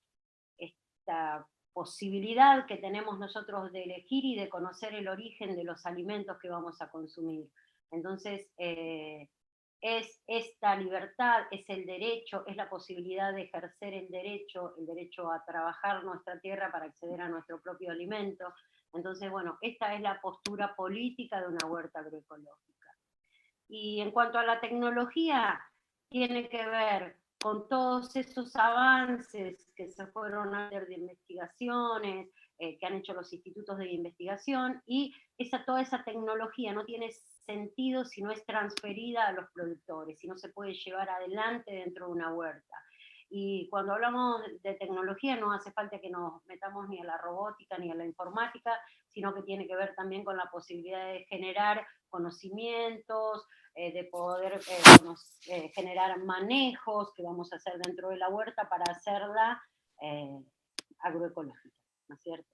posibilidad que tenemos nosotros de elegir y de conocer el origen de los alimentos que vamos a consumir. Entonces, es esta libertad, es el derecho, es la posibilidad de ejercer el derecho a trabajar nuestra tierra para acceder a nuestro propio alimento. Entonces, bueno, esta es la postura política de una huerta agroecológica. Y en cuanto a la tecnología, tiene que ver con todos esos avances que se fueron a hacer de investigaciones, que han hecho los institutos de investigación, y toda esa tecnología no tiene sentido si no es transferida a los productores, si no se puede llevar adelante dentro de una huerta. Y cuando hablamos de tecnología no hace falta que nos metamos ni a la robótica ni a la informática, sino que tiene que ver también con la posibilidad de generar conocimientos, de poder generar manejos que vamos a hacer dentro de la huerta para hacerla agroecológica, ¿no es cierto?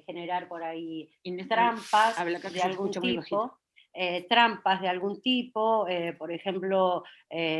Generar por ahí trampas de algún tipo. Trampas de algún tipo, por ejemplo,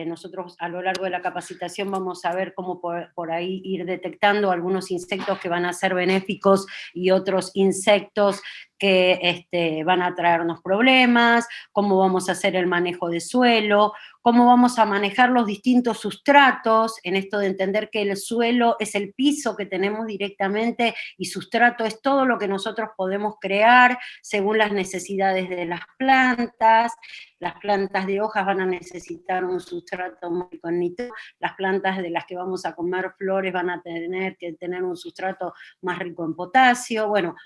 nosotros a lo largo de la capacitación vamos a ver cómo por ahí ir detectando algunos insectos que van a ser benéficos y otros insectos que van a traernos problemas, cómo vamos a hacer el manejo de suelo, cómo vamos a manejar los distintos sustratos, en esto de entender que el suelo es el piso que tenemos directamente y sustrato es todo lo que nosotros podemos crear según las necesidades de las plantas de hojas van a necesitar un sustrato muy con nitrógeno, las plantas de las que vamos a comer flores van a tener que tener un sustrato más rico en potasio, bueno,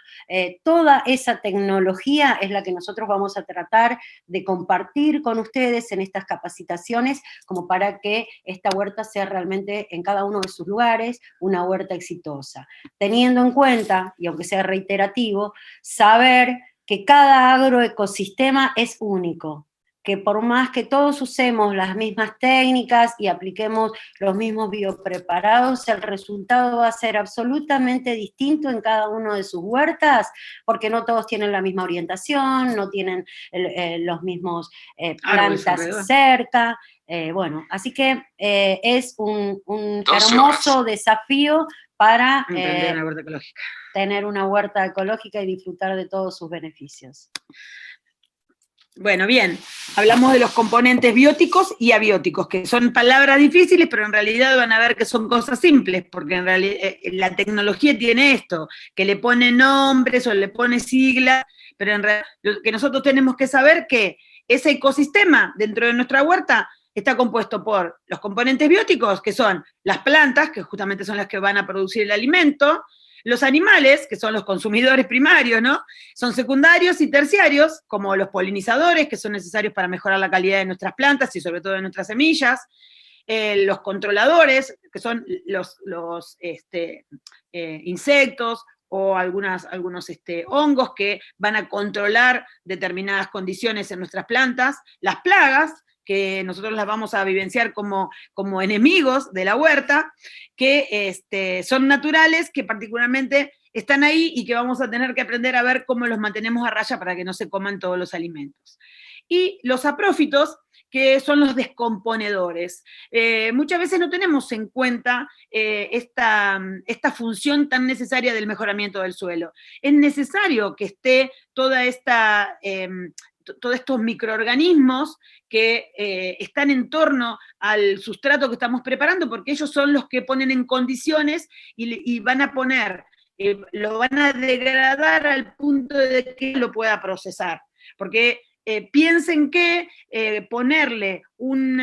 toda esa tecnología es la que nosotros vamos a tratar de compartir con ustedes en estas capacitaciones, como para que esta huerta sea realmente en cada uno de sus lugares una huerta exitosa. Teniendo en cuenta, y aunque sea reiterativo, saber que cada agroecosistema es único, que por más que todos usemos las mismas técnicas y apliquemos los mismos biopreparados, el resultado va a ser absolutamente distinto en cada uno de sus huertas, porque no todos tienen la misma orientación, no tienen los mismos plantas cerca, bueno, así que es un hermoso desafío para tener una huerta ecológica y disfrutar de todos sus beneficios. Bueno, bien, hablamos de los componentes bióticos y abióticos, que son palabras difíciles, pero en realidad van a ver que son cosas simples, porque en realidad la tecnología tiene esto, que le pone nombres o le pone siglas, pero en realidad lo que nosotros tenemos que saber que ese ecosistema dentro de nuestra huerta está compuesto por los componentes bióticos, que son las plantas, que justamente son las que van a producir el alimento, los animales, que son los consumidores primarios, ¿no? Son secundarios y terciarios, como los polinizadores, que son necesarios para mejorar la calidad de nuestras plantas y sobre todo de nuestras semillas, los controladores, que son los insectos, o algunos hongos que van a controlar determinadas condiciones en nuestras plantas, las plagas, que nosotros las vamos a vivenciar como enemigos de la huerta, que son naturales, que particularmente están ahí y que vamos a tener que aprender a ver cómo los mantenemos a raya para que no se coman todos los alimentos. Y los saprófitos, que son los descomponedores. Muchas veces no tenemos en cuenta esta función tan necesaria del mejoramiento del suelo. Es necesario que esté todos estos microorganismos que están en torno al sustrato que estamos preparando, porque ellos son los que ponen en condiciones y van a poner, lo van a degradar al punto de que lo pueda procesar. Porque piensen que ponerle un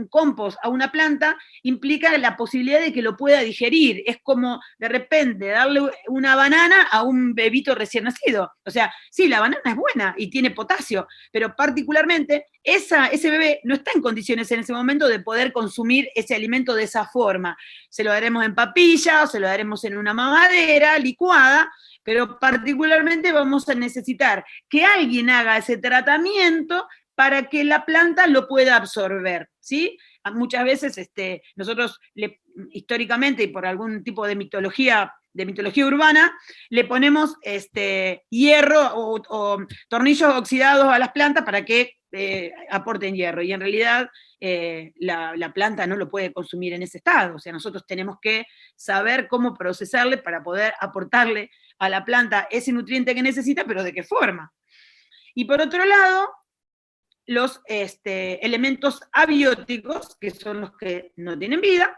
compost a una planta implica la posibilidad de que lo pueda digerir. Es como de repente darle una banana a un bebito recién nacido. O sea, sí, la banana es buena y tiene potasio, pero particularmente ese bebé no está en condiciones en ese momento de poder consumir ese alimento de esa forma. Se lo daremos en papilla o se lo daremos en una mamadera licuada, pero particularmente vamos a necesitar que alguien haga ese tratamiento para que la planta lo pueda absorber, ¿sí? Muchas veces nosotros históricamente y por algún tipo de mitología urbana, le ponemos hierro o tornillos oxidados a las plantas para que aporten hierro, y en realidad la planta no lo puede consumir en ese estado. O sea, nosotros tenemos que saber cómo procesarle para poder aportarle a la planta ese nutriente que necesita, pero ¿de qué forma? Y por otro lado, los elementos abióticos, que son los que no tienen vida,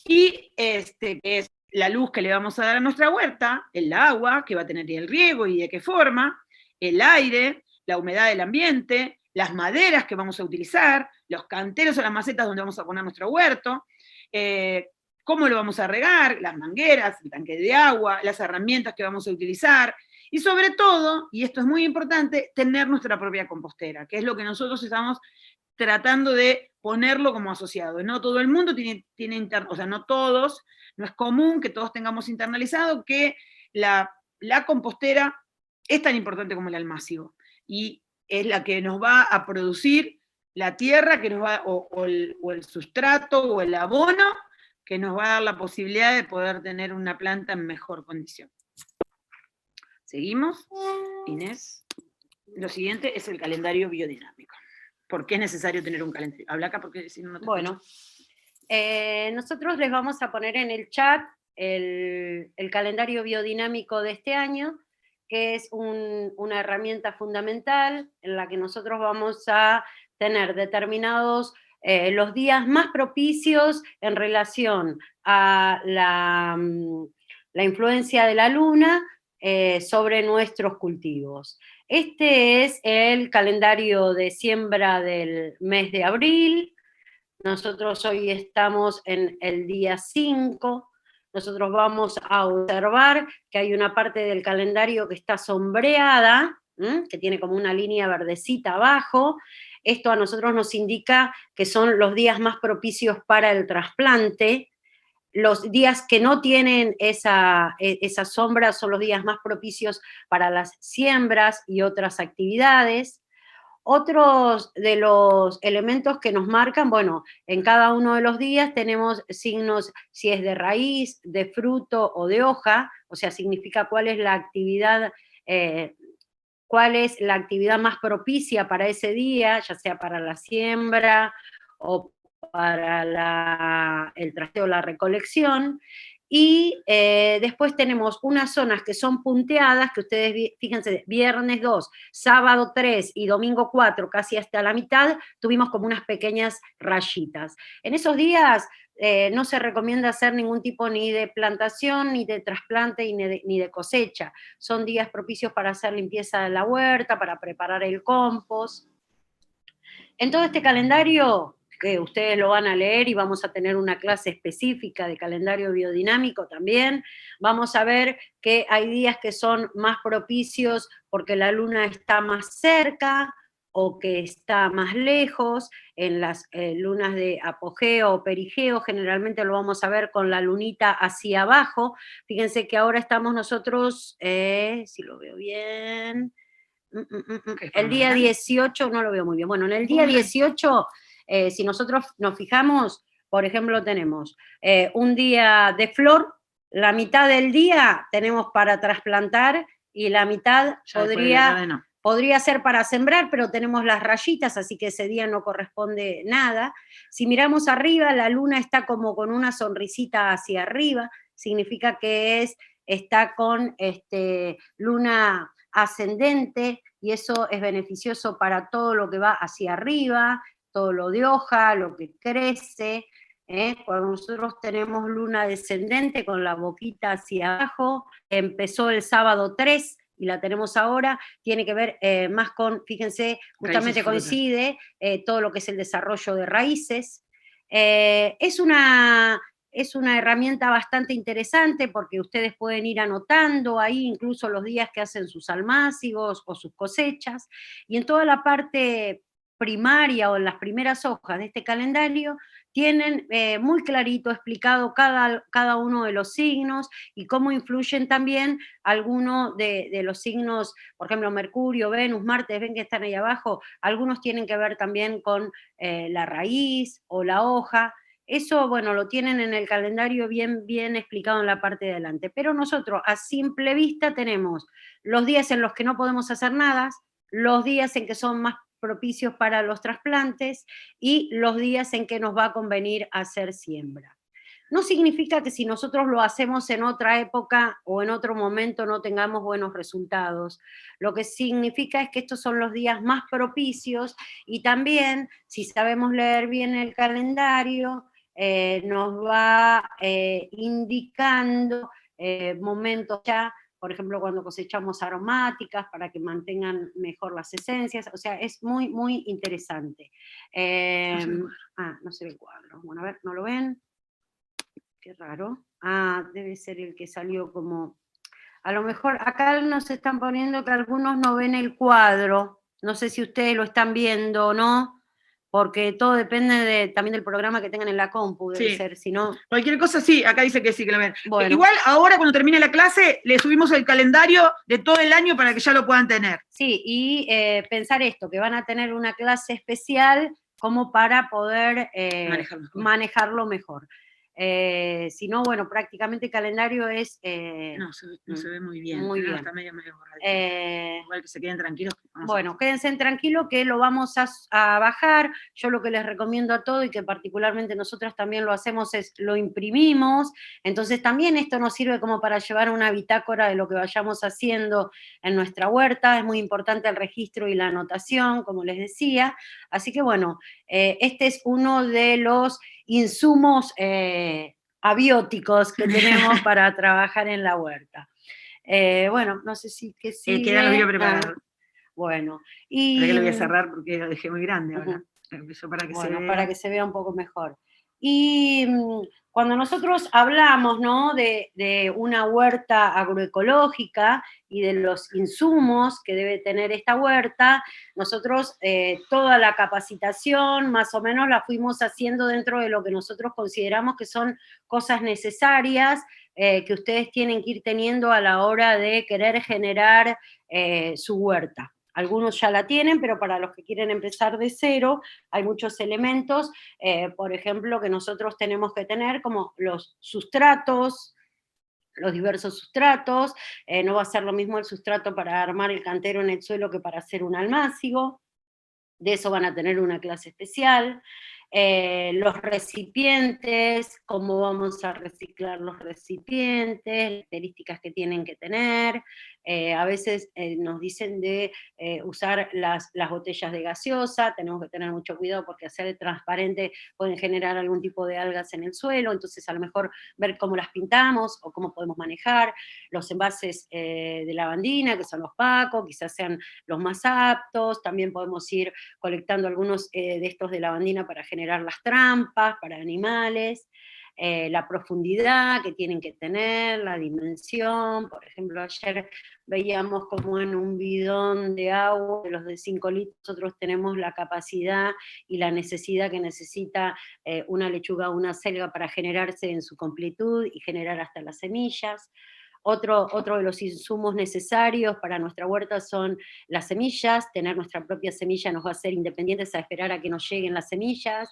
y que es la luz que le vamos a dar a nuestra huerta, el agua que va a tener el riego y de qué forma, el aire, la humedad del ambiente, las maderas que vamos a utilizar, los canteros o las macetas donde vamos a poner nuestro huerto, cómo lo vamos a regar, las mangueras, el tanque de agua, las herramientas que vamos a utilizar, y sobre todo, y esto es muy importante, tener nuestra propia compostera, que es lo que nosotros estamos tratando de ponerlo como asociado. No todo el mundo tiene o sea, no todos, no es común que todos tengamos internalizado que la compostera es tan importante como el almácigo, y es la que nos va a producir la tierra, que nos va, o el sustrato, o el abono, que nos va a dar la posibilidad de poder tener una planta en mejor condición. ¿Seguimos? Inés. Lo siguiente es el calendario biodinámico. ¿Por qué es necesario tener un calendario? Habla acá porque si no, no te Bueno, nosotros les vamos a poner en el chat el calendario biodinámico de este año, que es una herramienta fundamental en la que nosotros vamos a tener determinados los días más propicios en relación a la influencia de la luna sobre nuestros cultivos. Este es el calendario de siembra del mes de abril. Nosotros hoy estamos en el día 5. Nosotros vamos a observar que hay una parte del calendario que está sombreada, que tiene como una línea verdecita abajo. Esto a nosotros nos indica que son los días más propicios para el trasplante. Los días que no tienen esa sombra son los días más propicios para las siembras y otras actividades. Otros de los elementos que nos marcan, bueno, en cada uno de los días tenemos signos, si es de raíz, de fruto o de hoja, o sea, significa cuál es la actividad más propicia para ese día, ya sea para la siembra o para el trasteo o la recolección. Y después tenemos unas zonas que son punteadas, que ustedes, fíjense, viernes 2, sábado 3 y domingo 4, casi hasta la mitad, tuvimos como unas pequeñas rayitas. En esos días no se recomienda hacer ningún tipo ni de plantación, ni de trasplante, ni de cosecha. Son días propicios para hacer limpieza de la huerta, para preparar el compost. En todo este calendario, que ustedes lo van a leer y vamos a tener una clase específica de calendario biodinámico también, vamos a ver que hay días que son más propicios porque la luna está más cerca o que está más lejos. En las lunas de apogeo o perigeo generalmente lo vamos a ver con la lunita hacia abajo. Fíjense que ahora estamos nosotros, si lo veo bien, el día 18, no lo veo muy bien, bueno, en el día 18, si nosotros nos fijamos, por ejemplo, tenemos un día de flor, la mitad del día tenemos para trasplantar y la mitad podría ser para sembrar, pero tenemos las rayitas, así que ese día no corresponde nada. Si miramos arriba, la luna está como con una sonrisita hacia arriba, significa que está con luna ascendente, y eso es beneficioso para todo lo que va hacia arriba, todo lo de hoja, lo que crece. Cuando nosotros tenemos luna descendente con la boquita hacia abajo, empezó el sábado 3 y la tenemos ahora, tiene que ver más con, fíjense, justamente coincide todo lo que es el desarrollo de raíces. Es una herramienta bastante interesante porque ustedes pueden ir anotando ahí incluso los días que hacen sus almácigos o sus cosechas, y en toda la parte primaria o en las primeras hojas de este calendario tienen muy clarito explicado cada uno de los signos y cómo influyen también algunos de los signos, por ejemplo, Mercurio, Venus, Marte, ven que están ahí abajo, algunos tienen que ver también con la raíz o la hoja. Eso, bueno, lo tienen en el calendario bien explicado en la parte de adelante. Pero nosotros, a simple vista, tenemos los días en los que no podemos hacer nada, los días en que son más propicios para los trasplantes y los días en que nos va a convenir hacer siembra. No significa que si nosotros lo hacemos en otra época o en otro momento no tengamos buenos resultados. Lo que significa es que estos son los días más propicios y también, si sabemos leer bien el calendario, nos va indicando momentos ya, por ejemplo, cuando cosechamos aromáticas para que mantengan mejor las esencias, o sea, es muy interesante. No se ve el cuadro. Bueno, a ver, ¿no lo ven? Qué raro. Debe ser el que salió como... A lo mejor acá nos están poniendo que algunos no ven el cuadro. No sé si ustedes lo están viendo o no, porque todo depende también del programa que tengan en la compu, debe ser, si no... Cualquier cosa, sí, acá dice que sí, que lo ven. Bueno. Igual ahora cuando termine la clase, le subimos el calendario de todo el año para que ya lo puedan tener. Sí, y pensar esto, que van a tener una clase especial como para poder manejarlo mejor. Si no, bueno, prácticamente el calendario es... no se ve muy bien, muy bien. Está medio borradito. Igual que se queden tranquilos. Bueno, quédense tranquilos que lo vamos a bajar. Yo lo que les recomiendo a todos, y que particularmente nosotras también lo hacemos, es lo imprimimos. Entonces también esto nos sirve como para llevar una bitácora de lo que vayamos haciendo en nuestra huerta. Es muy importante el registro y la anotación, como les decía. Así que bueno, este es uno de los insumos abióticos que tenemos para trabajar en la huerta. Bueno, no sé si que sigue. Quedan los biopreparados. Bueno, y... que lo voy a cerrar porque lo dejé muy grande ahora. Para que se vea un poco mejor. Y cuando nosotros hablamos, ¿no?, de una huerta agroecológica y de los insumos que debe tener esta huerta, nosotros toda la capacitación más o menos la fuimos haciendo dentro de lo que nosotros consideramos que son cosas necesarias que ustedes tienen que ir teniendo a la hora de querer generar su huerta. Algunos ya la tienen, pero para los que quieren empezar de cero, hay muchos elementos, por ejemplo, que nosotros tenemos que tener, como los sustratos, los diversos sustratos. No va a ser lo mismo el sustrato para armar el cantero en el suelo que para hacer un almácigo. De eso van a tener una clase especial. Los recipientes, cómo vamos a reciclar los recipientes, características que tienen que tener. A veces nos dicen de usar las botellas de gaseosa, tenemos que tener mucho cuidado porque hacer transparente pueden generar algún tipo de algas en el suelo, entonces a lo mejor ver cómo las pintamos o cómo podemos manejar. Los envases de lavandina, que son los pacos, quizás sean los más aptos. También podemos ir colectando algunos de estos de lavandina para generar las trampas para animales. La profundidad que tienen que tener, la dimensión. Por ejemplo, ayer veíamos como en un bidón de agua, de los de 5 litros, nosotros tenemos la capacidad y la necesidad que necesita una lechuga o una selga para generarse en su completud y generar hasta las semillas. Otro de los insumos necesarios para nuestra huerta son las semillas. Tener nuestra propia semilla nos va a hacer independientes a esperar a que nos lleguen las semillas.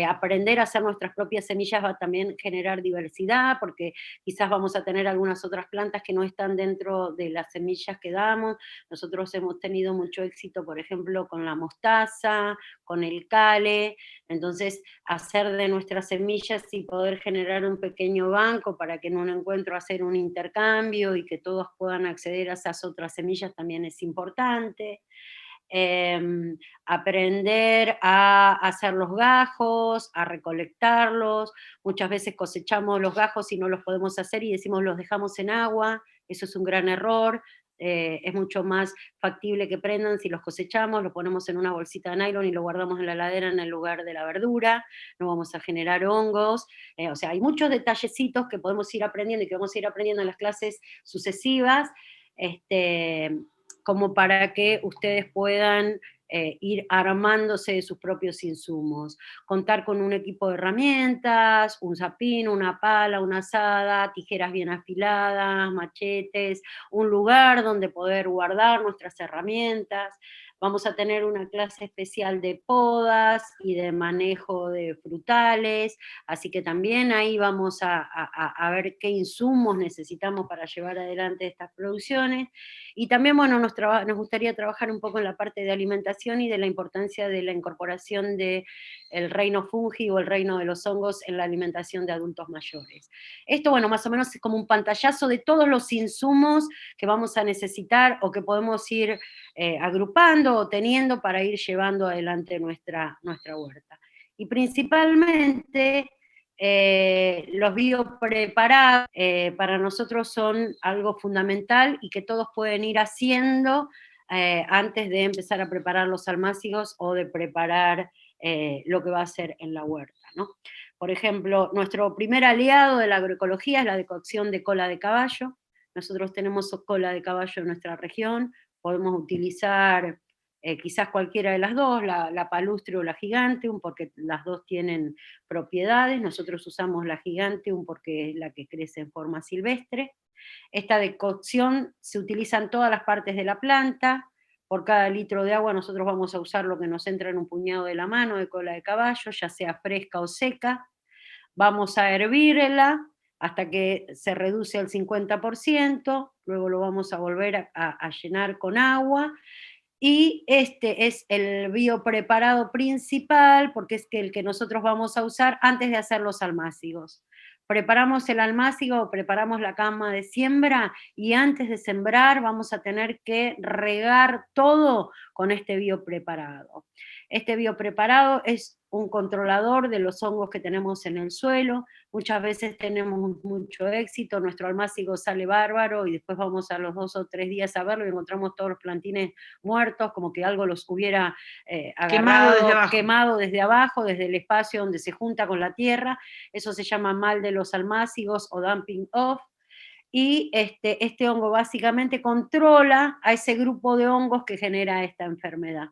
Aprender a hacer nuestras propias semillas va a también generar diversidad, porque quizás vamos a tener algunas otras plantas que no están dentro de las semillas que damos. Nosotros hemos tenido mucho éxito, por ejemplo, con la mostaza, con el cale. Entonces, hacer de nuestras semillas y poder generar un pequeño banco para que en un encuentro hacer un intercambio y que todos puedan acceder a esas otras semillas también es importante. Aprender a hacer los gajos, a recolectarlos. Muchas veces cosechamos los gajos y no los podemos hacer y decimos los dejamos en agua. Eso es un gran error. Es mucho más factible que prendan si los cosechamos, lo ponemos en una bolsita de nylon y lo guardamos en la heladera en el lugar de la verdura. No vamos a generar hongos. O sea, hay muchos detallecitos que podemos ir aprendiendo y que vamos a ir aprendiendo en las clases sucesivas, como para que ustedes puedan ir armándose de sus propios insumos. Contar con un equipo de herramientas, un zapín, una pala, una azada, tijeras bien afiladas, machetes, un lugar donde poder guardar nuestras herramientas. Vamos a tener una clase especial de podas y de manejo de frutales, así que también ahí vamos a ver qué insumos necesitamos para llevar adelante estas producciones. Y también, bueno, nos gustaría trabajar un poco en la parte de alimentación y de la importancia de la incorporación del reino fungi o el reino de los hongos en la alimentación de adultos mayores. Esto, bueno, más o menos es como un pantallazo de todos los insumos que vamos a necesitar o que podemos ir agrupando o teniendo para ir llevando adelante nuestra huerta. Y principalmente los biopreparados para nosotros son algo fundamental y que todos pueden ir haciendo antes de empezar a preparar los almácigos o de preparar lo que va a ser en la huerta, ¿no? Por ejemplo, nuestro primer aliado de la agroecología es la decocción de cola de caballo. Nosotros tenemos cola de caballo en nuestra región, podemos utilizar quizás cualquiera de las dos, la palustre o la giganteum, porque las dos tienen propiedades. Nosotros usamos la giganteum porque es la que crece en forma silvestre. Esta decocción se utiliza en todas las partes de la planta. Por cada litro de agua nosotros vamos a usar lo que nos entra en un puñado de la mano de cola de caballo, ya sea fresca o seca. vamos a hervirla hasta que se reduce al 50%, luego lo vamos a volver a llenar con agua, y este es el biopreparado principal, porque es el que nosotros vamos a usar antes de hacer los almácigos. Preparamos el almácigo, preparamos la cama de siembra, y antes de sembrar vamos a tener que regar todo con este biopreparado. Este biopreparado es un controlador de los hongos que tenemos en el suelo. Muchas veces tenemos mucho éxito, nuestro almácigo sale bárbaro y después vamos a los 2 o 3 días a verlo y encontramos todos los plantines muertos, como que algo los hubiera agarrado, quemado desde abajo, desde el espacio donde se junta con la tierra. Eso se llama mal de los almácigos o dumping off. Y este hongo básicamente controla a ese grupo de hongos que genera esta enfermedad.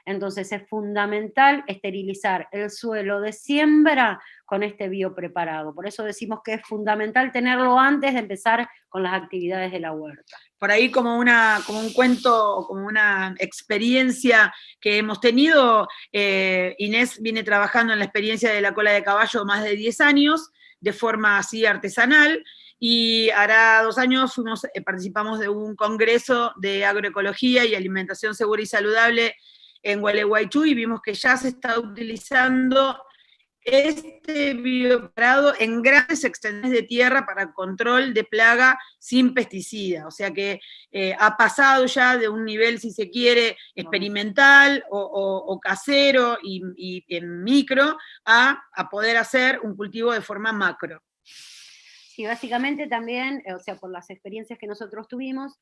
Entonces es fundamental esterilizar el suelo de siembra con este biopreparado. Por eso decimos que es fundamental tenerlo antes de empezar con las actividades de la huerta. Por ahí como un cuento, como una experiencia que hemos tenido, Inés viene trabajando en la experiencia de la cola de caballo más de 10 años, de forma así artesanal, y hará 2 años participamos de un congreso de agroecología y alimentación segura y saludable en Gualeguaychú, y vimos que ya se está utilizando este biopreparado en grandes extensiones de tierra para control de plaga sin pesticida. O sea que ha pasado ya de un nivel, si se quiere, experimental o casero y en micro, a poder hacer un cultivo de forma macro. Sí, básicamente también, o sea, por las experiencias que nosotros tuvimos,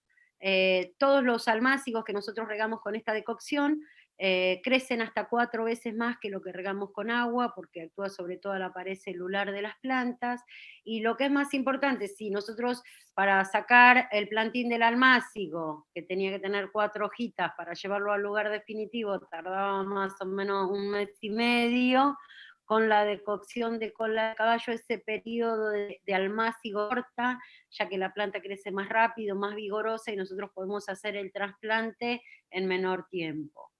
todos los almácigos que nosotros regamos con esta decocción crecen hasta 4 veces más que lo que regamos con agua, porque actúa sobre todo la pared celular de las plantas. Y lo que es más importante, si nosotros para sacar el plantín del almácigo, que tenía que tener 4 hojitas para llevarlo al lugar definitivo, tardaba más o menos 1 mes y medio, con la decocción de cola de caballo, ese periodo de almácigo corta, ya que la planta crece más rápido, más vigorosa, y nosotros podemos hacer el trasplante en menor tiempo.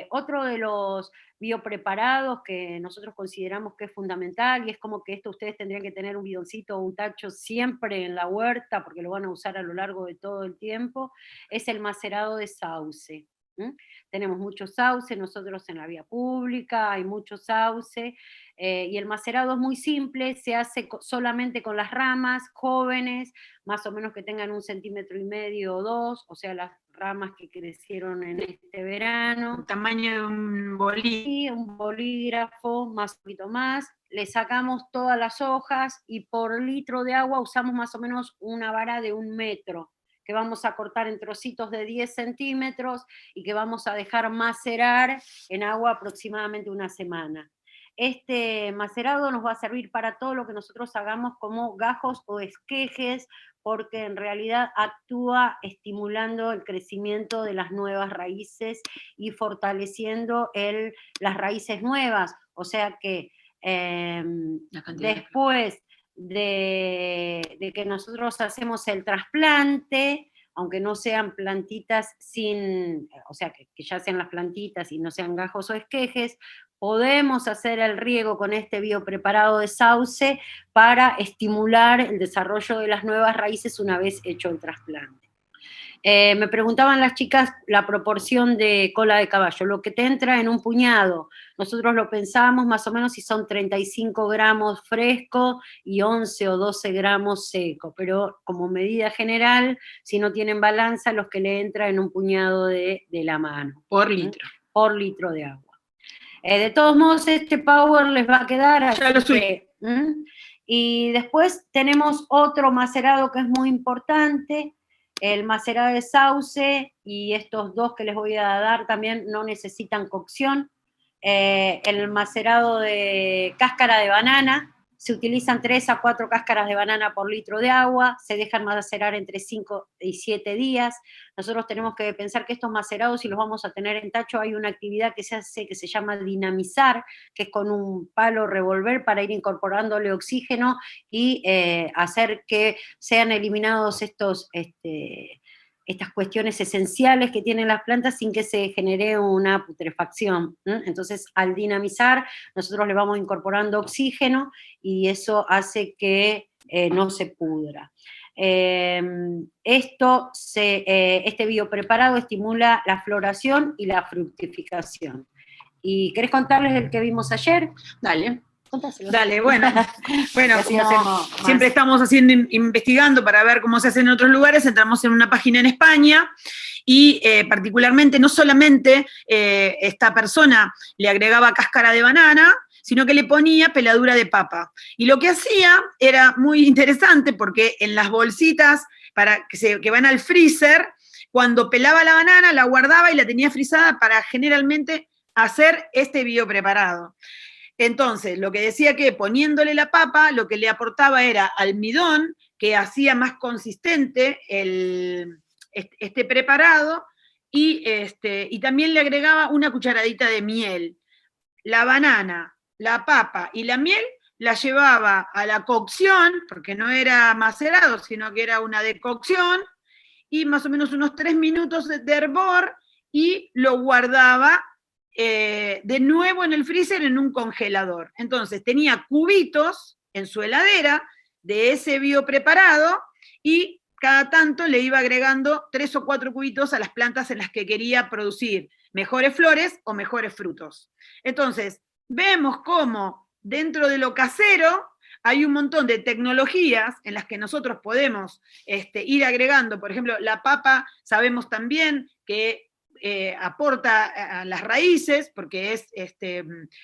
Otro de los biopreparados que nosotros consideramos que es fundamental, y es como que esto ustedes tendrían que tener un bidoncito o un tacho siempre en la huerta, porque lo van a usar a lo largo de todo el tiempo, es el macerado de sauce. Tenemos mucho sauce nosotros en la vía pública, hay mucho sauce, y el macerado es muy simple, se hace solamente con las ramas jóvenes, más o menos que tengan 1,5 centímetros o 2, o sea, las ramas que crecieron en este verano. El tamaño de un bolígrafo. Sí, un bolígrafo, más un poquito más. Le sacamos todas las hojas y por litro de agua usamos más o menos una vara de 1 metro, que vamos a cortar en trocitos de 10 centímetros y que vamos a dejar macerar en agua aproximadamente 1 semana. Este macerado nos va a servir para todo lo que nosotros hagamos como gajos o esquejes, porque en realidad actúa estimulando el crecimiento de las nuevas raíces y fortaleciendo las raíces nuevas. O sea que después de que nosotros hacemos el trasplante, aunque no sean plantitas o sea, que ya sean las plantitas y no sean gajos o esquejes, podemos hacer el riego con este biopreparado de sauce para estimular el desarrollo de las nuevas raíces una vez hecho el trasplante. Me preguntaban las chicas la proporción de cola de caballo, lo que te entra en un puñado. Nosotros lo pensamos más o menos si son 35 gramos fresco y 11 o 12 gramos seco, pero como medida general, si no tienen balanza, los que le entra en un puñado de la mano. Por litro. Por litro de agua. De todos modos, este power les va a quedar. Ya lo subí. Y después tenemos otro macerado que es muy importante, el macerado de sauce, y estos dos que les voy a dar también no necesitan cocción. El macerado de cáscara de banana, se utilizan 3 a 4 cáscaras de banana por litro de agua, se dejan macerar entre 5 y 7 días. Nosotros tenemos que pensar que estos macerados, si los vamos a tener en tacho, hay una actividad que se hace que se llama dinamizar, que es con un palo revolver para ir incorporándole oxígeno y hacer que sean eliminados estas cuestiones esenciales que tienen las plantas sin que se genere una putrefacción. Entonces, al dinamizar, nosotros le vamos incorporando oxígeno y eso hace que no se pudra. Este biopreparado estimula la floración y la fructificación. ¿Y querés contarles el que vimos ayer? Dale. Contáselo. Dale, bueno, Así como hacemos siempre más. estamos investigando para ver cómo se hace en otros lugares, entramos en una página en España y particularmente, no solamente esta persona le agregaba cáscara de banana, sino que le ponía peladura de papa. Y lo que hacía era muy interesante porque en las bolsitas que van al freezer, cuando pelaba la banana, la guardaba y la tenía frisada para generalmente hacer este biopreparado. Entonces, lo que decía que poniéndole la papa, lo que le aportaba era almidón, que hacía más consistente este preparado, y también le agregaba una cucharadita de miel. La banana, la papa y la miel la llevaba a la cocción, porque no era macerado, sino que era una decocción, y más o menos unos 3 minutos de hervor, y lo guardaba de nuevo en el freezer en un congelador. Entonces tenía cubitos en su heladera de ese biopreparado y cada tanto le iba agregando 3 o 4 cubitos a las plantas en las que quería producir mejores flores o mejores frutos. Entonces, vemos cómo dentro de lo casero hay un montón de tecnologías en las que nosotros podemos ir agregando. Por ejemplo, la papa, sabemos también que aporta a las raíces, porque es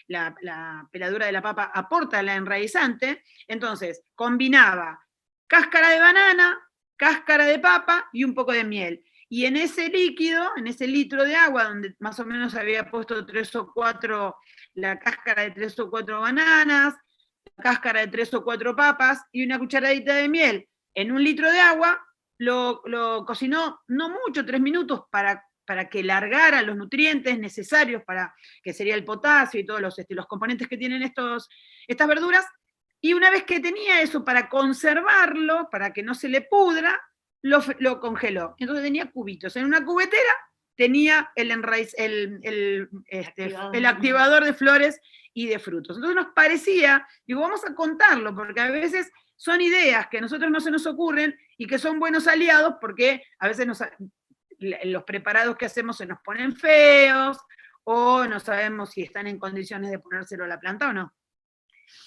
la peladura de la papa aporta a la enraizante. Entonces, combinaba cáscara de banana, cáscara de papa y un poco de miel. Y en ese líquido, en ese litro de agua, donde más o menos había puesto 3 o 4, la cáscara de 3 o 4 bananas, la cáscara de 3 o 4 papas y una cucharadita de miel en un litro de agua, lo cocinó no mucho, 3 minutos, para que largara los nutrientes necesarios para que sería el potasio y todos los componentes que tienen estas verduras. Y una vez que tenía eso, para conservarlo, para que no se le pudra, lo congeló. Entonces tenía cubitos. En una cubetera tenía el activador de flores y de frutos. Entonces nos parecía, digo, vamos a contarlo, porque a veces son ideas que a nosotros no se nos ocurren y que son buenos aliados, porque a veces los preparados que hacemos se nos ponen feos, o no sabemos si están en condiciones de ponérselo a la planta o no.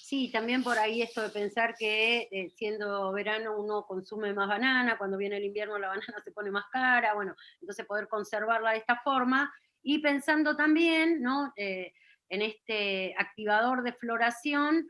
Sí, también por ahí esto de pensar que siendo verano uno consume más banana, cuando viene el invierno la banana se pone más cara, bueno, entonces poder conservarla de esta forma, y pensando también, ¿no? En este activador de floración,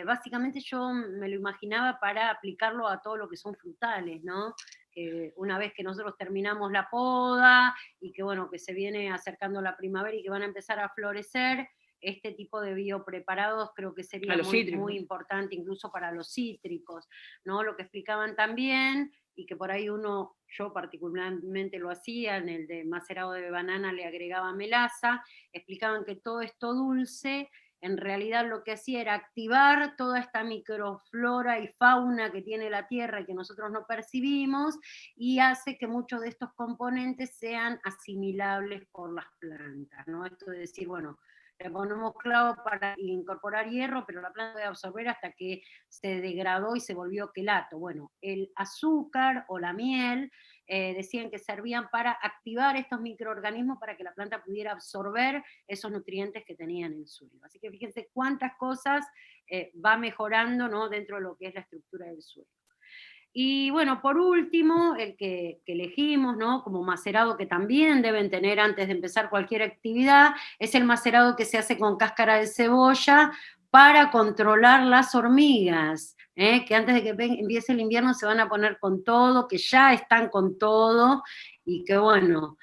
básicamente yo me lo imaginaba para aplicarlo a todo lo que son frutales, ¿no? Que una vez que nosotros terminamos la poda y que bueno, que se viene acercando la primavera y que van a empezar a florecer, este tipo de biopreparados creo que sería muy importante incluso para los cítricos, ¿no? Lo que explicaban también, y que por ahí yo particularmente lo hacía, en el de macerado de banana le agregaba melaza, explicaban que todo esto dulce en realidad lo que hacía era activar toda esta microflora y fauna que tiene la tierra y que nosotros no percibimos, y hace que muchos de estos componentes sean asimilables por las plantas, ¿no? Esto de decir, bueno, le ponemos clavo para incorporar hierro, pero la planta debe absorber hasta que se degradó y se volvió quelato. Bueno, el azúcar o la miel decían que servían para activar estos microorganismos para que la planta pudiera absorber esos nutrientes que tenía en el suelo. Así que fíjense cuántas cosas va mejorando, ¿no? Dentro de lo que es la estructura del suelo. Y bueno, por último, el que elegimos, ¿no? Como macerado que también deben tener antes de empezar cualquier actividad, es el macerado que se hace con cáscara de cebolla para controlar las hormigas, que antes de que empiece el invierno se van a poner con todo, que ya están con todo, y que bueno,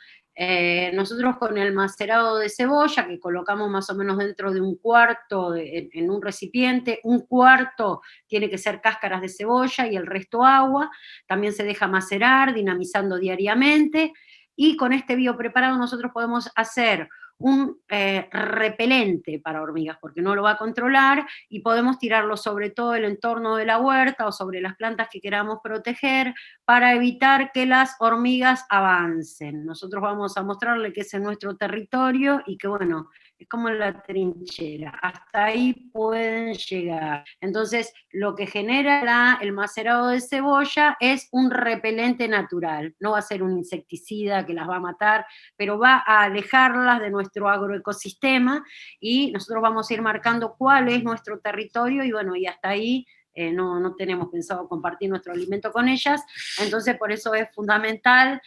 nosotros con el macerado de cebolla, que colocamos más o menos dentro de un cuarto, en un recipiente, un cuarto tiene que ser cáscaras de cebolla y el resto agua, también se deja macerar, dinamizando diariamente, y con este biopreparado nosotros podemos hacer un repelente para hormigas, porque no lo va a controlar, y podemos tirarlo sobre todo el entorno de la huerta o sobre las plantas que queramos proteger para evitar que las hormigas avancen. Nosotros vamos a mostrarle que ese es nuestro territorio y que, bueno, es como la trinchera, hasta ahí pueden llegar. Entonces, lo que genera el macerado de cebolla es un repelente natural, no va a ser un insecticida que las va a matar, pero va a alejarlas de nuestro agroecosistema, y nosotros vamos a ir marcando cuál es nuestro territorio, y bueno, y hasta ahí no tenemos pensado compartir nuestro alimento con ellas, entonces por eso es fundamental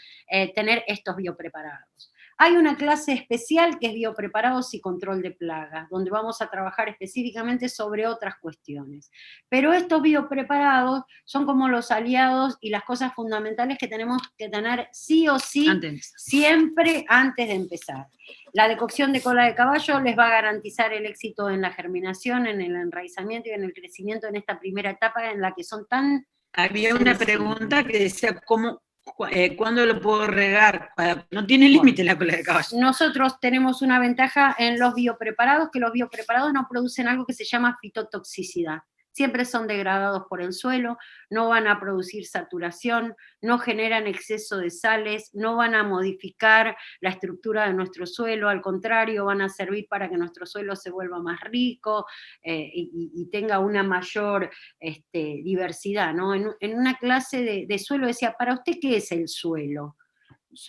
tener estos biopreparados. Hay una clase especial que es biopreparados y control de plagas, donde vamos a trabajar específicamente sobre otras cuestiones. Pero estos biopreparados son como los aliados y las cosas fundamentales que tenemos que tener sí o sí, siempre antes de empezar. La decocción de cola de caballo les va a garantizar el éxito en la germinación, en el enraizamiento y en el crecimiento en esta primera etapa en la que son tan... Había una pregunta que decía, ¿cuándo lo puedo regar? No tiene límite la cola de caballo. Nosotros tenemos una ventaja en los biopreparados, que los biopreparados no producen algo que se llama fitotoxicidad. Siempre son degradados por el suelo, no van a producir saturación, no generan exceso de sales, no van a modificar la estructura de nuestro suelo, al contrario, van a servir para que nuestro suelo se vuelva más rico y tenga una mayor diversidad, ¿no? En una clase de suelo decía, ¿para usted qué es el suelo?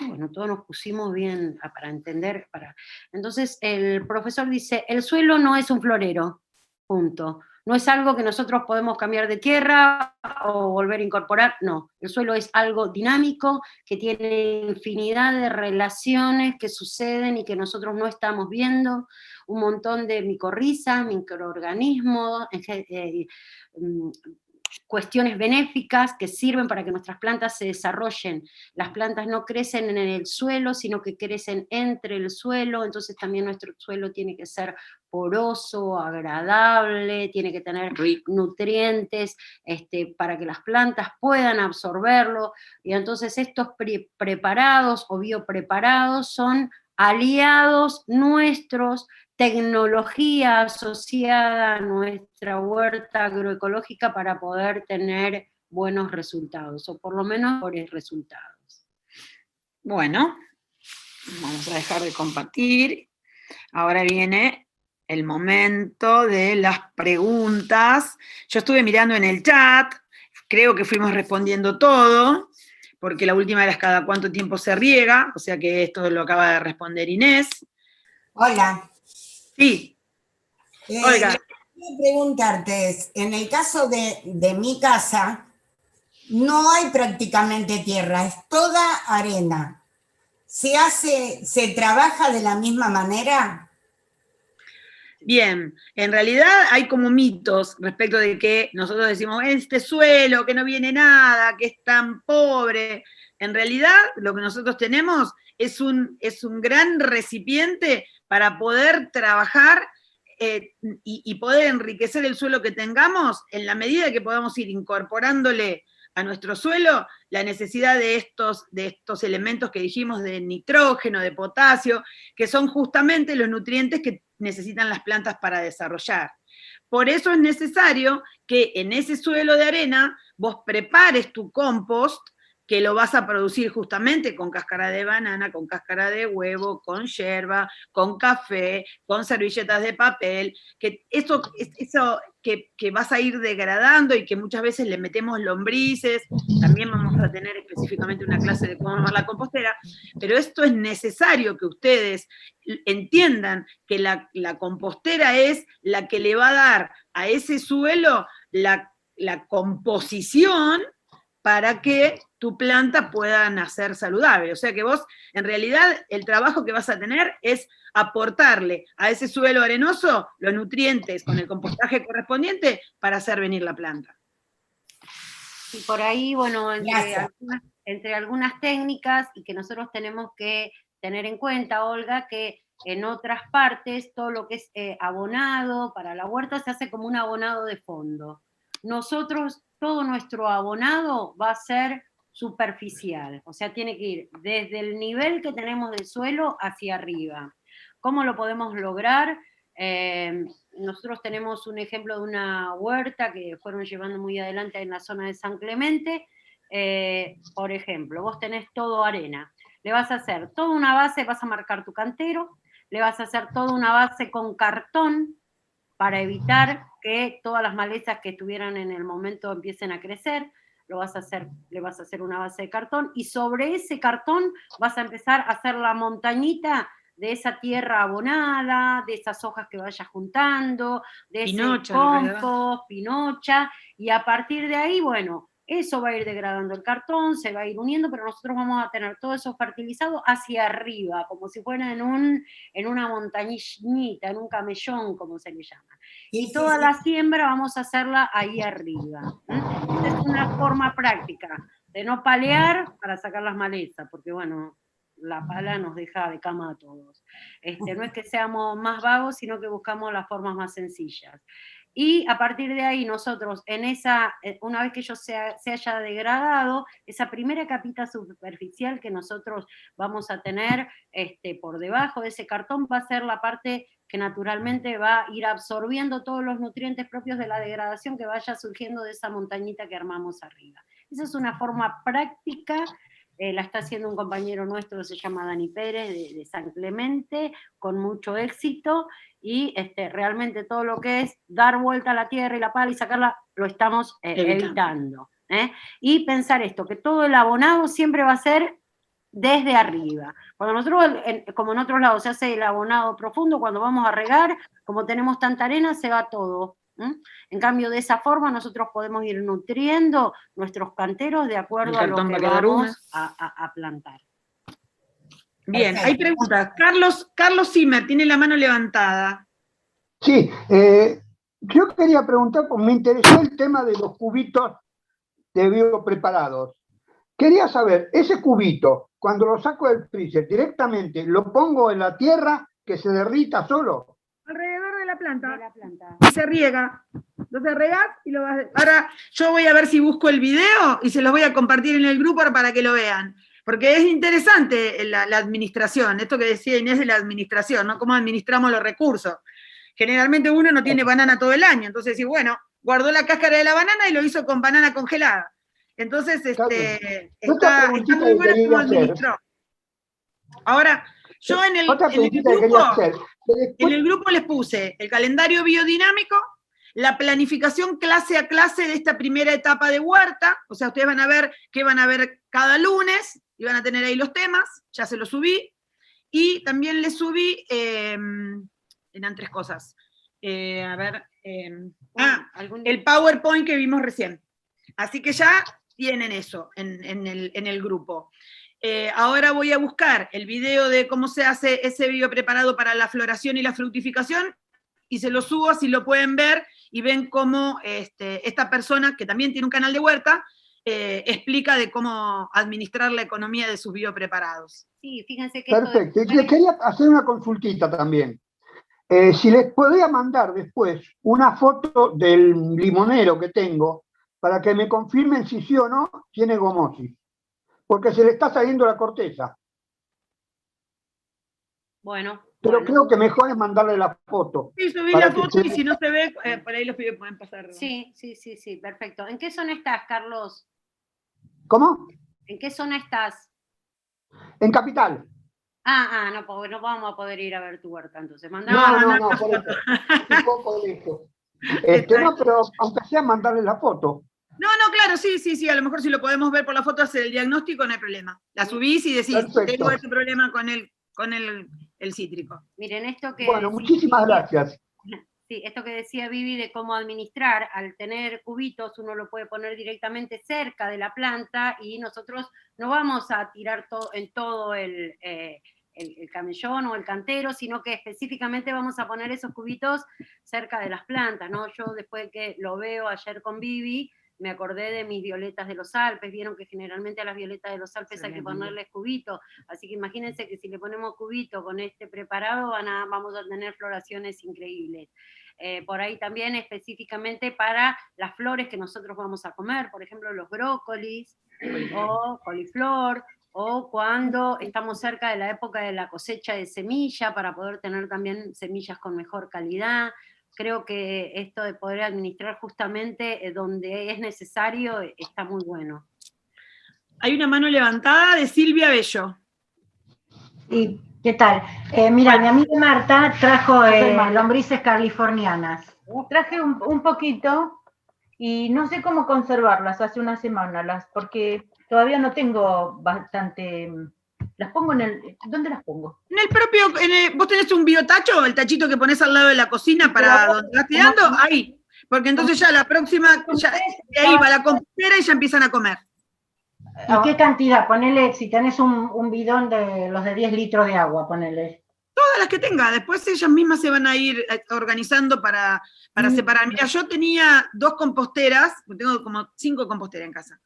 Bueno, todos nos pusimos bien para entender. Entonces el profesor dice, el suelo no es un florero, punto. No es algo que nosotros podemos cambiar de tierra o volver a incorporar, no. El suelo es algo dinámico, que tiene infinidad de relaciones que suceden y que nosotros no estamos viendo, un montón de micorrizas, microorganismos, cuestiones benéficas que sirven para que nuestras plantas se desarrollen. Las plantas no crecen en el suelo, sino que crecen entre el suelo, entonces también nuestro suelo tiene que ser poroso, agradable, tiene que tener nutrientes para que las plantas puedan absorberlo, y entonces estos preparados o biopreparados son aliados nuestros, tecnología asociada a nuestra huerta agroecológica para poder tener buenos resultados, o por lo menos mejores resultados. Bueno, vamos a dejar de compartir. Ahora viene el momento de las preguntas. Yo estuve mirando en el chat, creo que fuimos respondiendo todo, porque la última era cada cuánto tiempo se riega, o sea que esto lo acaba de responder Inés. Hola. Sí. Olga. Lo que quiero preguntarte es, en el caso de mi casa, no hay prácticamente tierra, es toda arena. ¿Se trabaja de la misma manera? Bien, en realidad hay como mitos respecto de que nosotros decimos, este suelo, que no viene nada, que es tan pobre. En realidad, lo que nosotros tenemos es un gran recipiente para poder trabajar y poder enriquecer el suelo que tengamos en la medida que podamos ir incorporándole a nuestro suelo la necesidad de estos elementos que dijimos, de nitrógeno, de potasio, que son justamente los nutrientes que necesitan las plantas para desarrollar. Por eso es necesario que en ese suelo de arena vos prepares tu compost, que lo vas a producir justamente con cáscara de banana, con cáscara de huevo, con yerba, con café, con servilletas de papel, que eso que vas a ir degradando y que muchas veces le metemos lombrices, también vamos a tener específicamente una clase de cómo armar la compostera, pero esto es necesario que ustedes entiendan que la compostera es la que le va a dar a ese suelo la composición para que tu planta pueda nacer saludable. O sea que vos, en realidad, el trabajo que vas a tener es aportarle a ese suelo arenoso los nutrientes con el compostaje correspondiente para hacer venir la planta. Y por ahí, bueno, entre algunas técnicas, y que nosotros tenemos que tener en cuenta, Olga, que en otras partes todo lo que es abonado para la huerta se hace como un abonado de fondo. Nosotros, todo nuestro abonado va a ser superficial, o sea, tiene que ir desde el nivel que tenemos del suelo hacia arriba. ¿Cómo lo podemos lograr? Nosotros tenemos un ejemplo de una huerta que fueron llevando muy adelante en la zona de San Clemente. Por ejemplo, vos tenés todo arena, le vas a hacer toda una base, vas a marcar tu cantero, le vas a hacer toda una base con cartón para evitar que todas las malezas que estuvieran en el momento empiecen a crecer. Le vas a hacer una base de cartón, y sobre ese cartón vas a empezar a hacer la montañita de esa tierra abonada, de esas hojas que vayas juntando, de Pinocha, ese compost, pinocha, y a partir de ahí, bueno, eso va a ir degradando el cartón, se va a ir uniendo, pero nosotros vamos a tener todo eso fertilizado hacia arriba, como si fuera en una montañita, en un camellón, como se le llama. Y toda la siembra vamos a hacerla ahí arriba. Esta es una forma práctica de no palear para sacar las malezas, porque bueno, la pala nos deja de cama a todos. No es que seamos más vagos, sino que buscamos las formas más sencillas. Y a partir de ahí nosotros, una vez que ello se haya degradado, esa primera capita superficial que nosotros vamos a tener por debajo de ese cartón va a ser la parte que naturalmente va a ir absorbiendo todos los nutrientes propios de la degradación que vaya surgiendo de esa montañita que armamos arriba. Esa es una forma práctica. La está haciendo un compañero nuestro, se llama Dani Pérez, de San Clemente, con mucho éxito, y realmente todo lo que es dar vuelta a la tierra y la pala y sacarla, lo estamos evitando. Y pensar esto, que todo el abonado siempre va a ser desde arriba. Cuando nosotros, como en otros lados se hace el abonado profundo, cuando vamos a regar, como tenemos tanta arena, se va todo. En cambio, de esa forma nosotros podemos ir nutriendo nuestros canteros de acuerdo a lo que vamos a plantar. Bien, hay preguntas. Carlos Zimmer tiene la mano levantada. Sí, yo quería preguntar, porque me interesó el tema de los cubitos de biopreparados. Quería saber, ese cubito, cuando lo saco del freezer, directamente lo pongo en la tierra que se derrita solo. Alrededor de la planta. Y se riega. Entonces regás y lo vas. Ahora yo voy a ver si busco el video y se los voy a compartir en el grupo para que lo vean. Porque es interesante la administración, esto que decía Inés de la administración, ¿no? Cómo administramos los recursos. Generalmente uno no tiene banana todo el año, entonces sí, bueno, guardó la cáscara de la banana y lo hizo con banana congelada. Entonces, está muy bueno cómo administró. Ahora, yo en el grupo les puse el calendario biodinámico, la planificación clase a clase de esta primera etapa de huerta, o sea, ustedes van a ver qué van a ver cada lunes, y van a tener ahí los temas, ya se los subí, y también les subí, eran 3 cosas, el PowerPoint que vimos recién. Así que ya tienen eso en el grupo. Ahora voy a buscar el video de cómo se hace ese biopreparado para la floración y la fructificación, y se lo subo, así lo pueden ver, y ven cómo esta persona, que también tiene un canal de huerta, explica de cómo administrar la economía de sus biopreparados. Sí, fíjense que perfecto. Y quería hacer una consultita también. Si les podría mandar después una foto del limonero que tengo, para que me confirmen si sí o no tiene gomosis, porque se le está saliendo la corteza. Bueno. Pero creo que mejor es mandarle la foto. Sí, subí la foto y si no se ve, por ahí los pibes pueden pasar. ¿No? Sí, perfecto. ¿En qué zona estás, Carlos? ¿Cómo? ¿En qué zona estás? En Capital. No vamos a poder ir a ver tu huerta, entonces. No, por eso. Un poco lejos. No, pero aunque sea mandarle la foto. No, claro, sí, a lo mejor si lo podemos ver por la foto, hacer el diagnóstico, no hay problema. La subís y decís, perfecto. Tengo este problema con el cítrico. Miren, esto que... Bueno, muchísimas gracias. Sí, esto que decía Vivi de cómo administrar, al tener cubitos uno lo puede poner directamente cerca de la planta y nosotros no vamos a tirar en todo el camellón o el cantero, sino que específicamente vamos a poner esos cubitos cerca de las plantas, ¿no? Yo después que lo veo ayer con Vivi, me acordé de mis violetas de los Alpes, vieron que generalmente a las violetas de los Alpes hay que ponerles cubito, así que imagínense que si le ponemos cubito con este preparado vamos a tener floraciones increíbles. Por ahí también específicamente para las flores que nosotros vamos a comer, por ejemplo los brócolis, o coliflor, o cuando estamos cerca de la época de la cosecha de semilla, para poder tener también semillas con mejor calidad. Creo que esto de poder administrar justamente donde es necesario está muy bueno. Hay una mano levantada de Silvia Bello. Sí, ¿qué tal? Mira, mi amiga Marta trajo lombrices californianas. Traje un poquito y no sé cómo conservarlas hace una semana, porque todavía no tengo bastante... Las pongo en el... ¿Dónde las pongo? En el propio... ¿Vos tenés un biotacho, el tachito que pones al lado de la cocina para donde vas tirando? Ahí. Porque entonces ya la próxima... Ya, de ahí va la compostera y ya empiezan a comer. ¿Y qué cantidad? Ponele, si tenés un bidón de los de 10 litros de agua, ponele. Todas las que tenga, después ellas mismas se van a ir organizando para separar. Mira, yo tenía 2 composteras, tengo como 5 composteras en casa.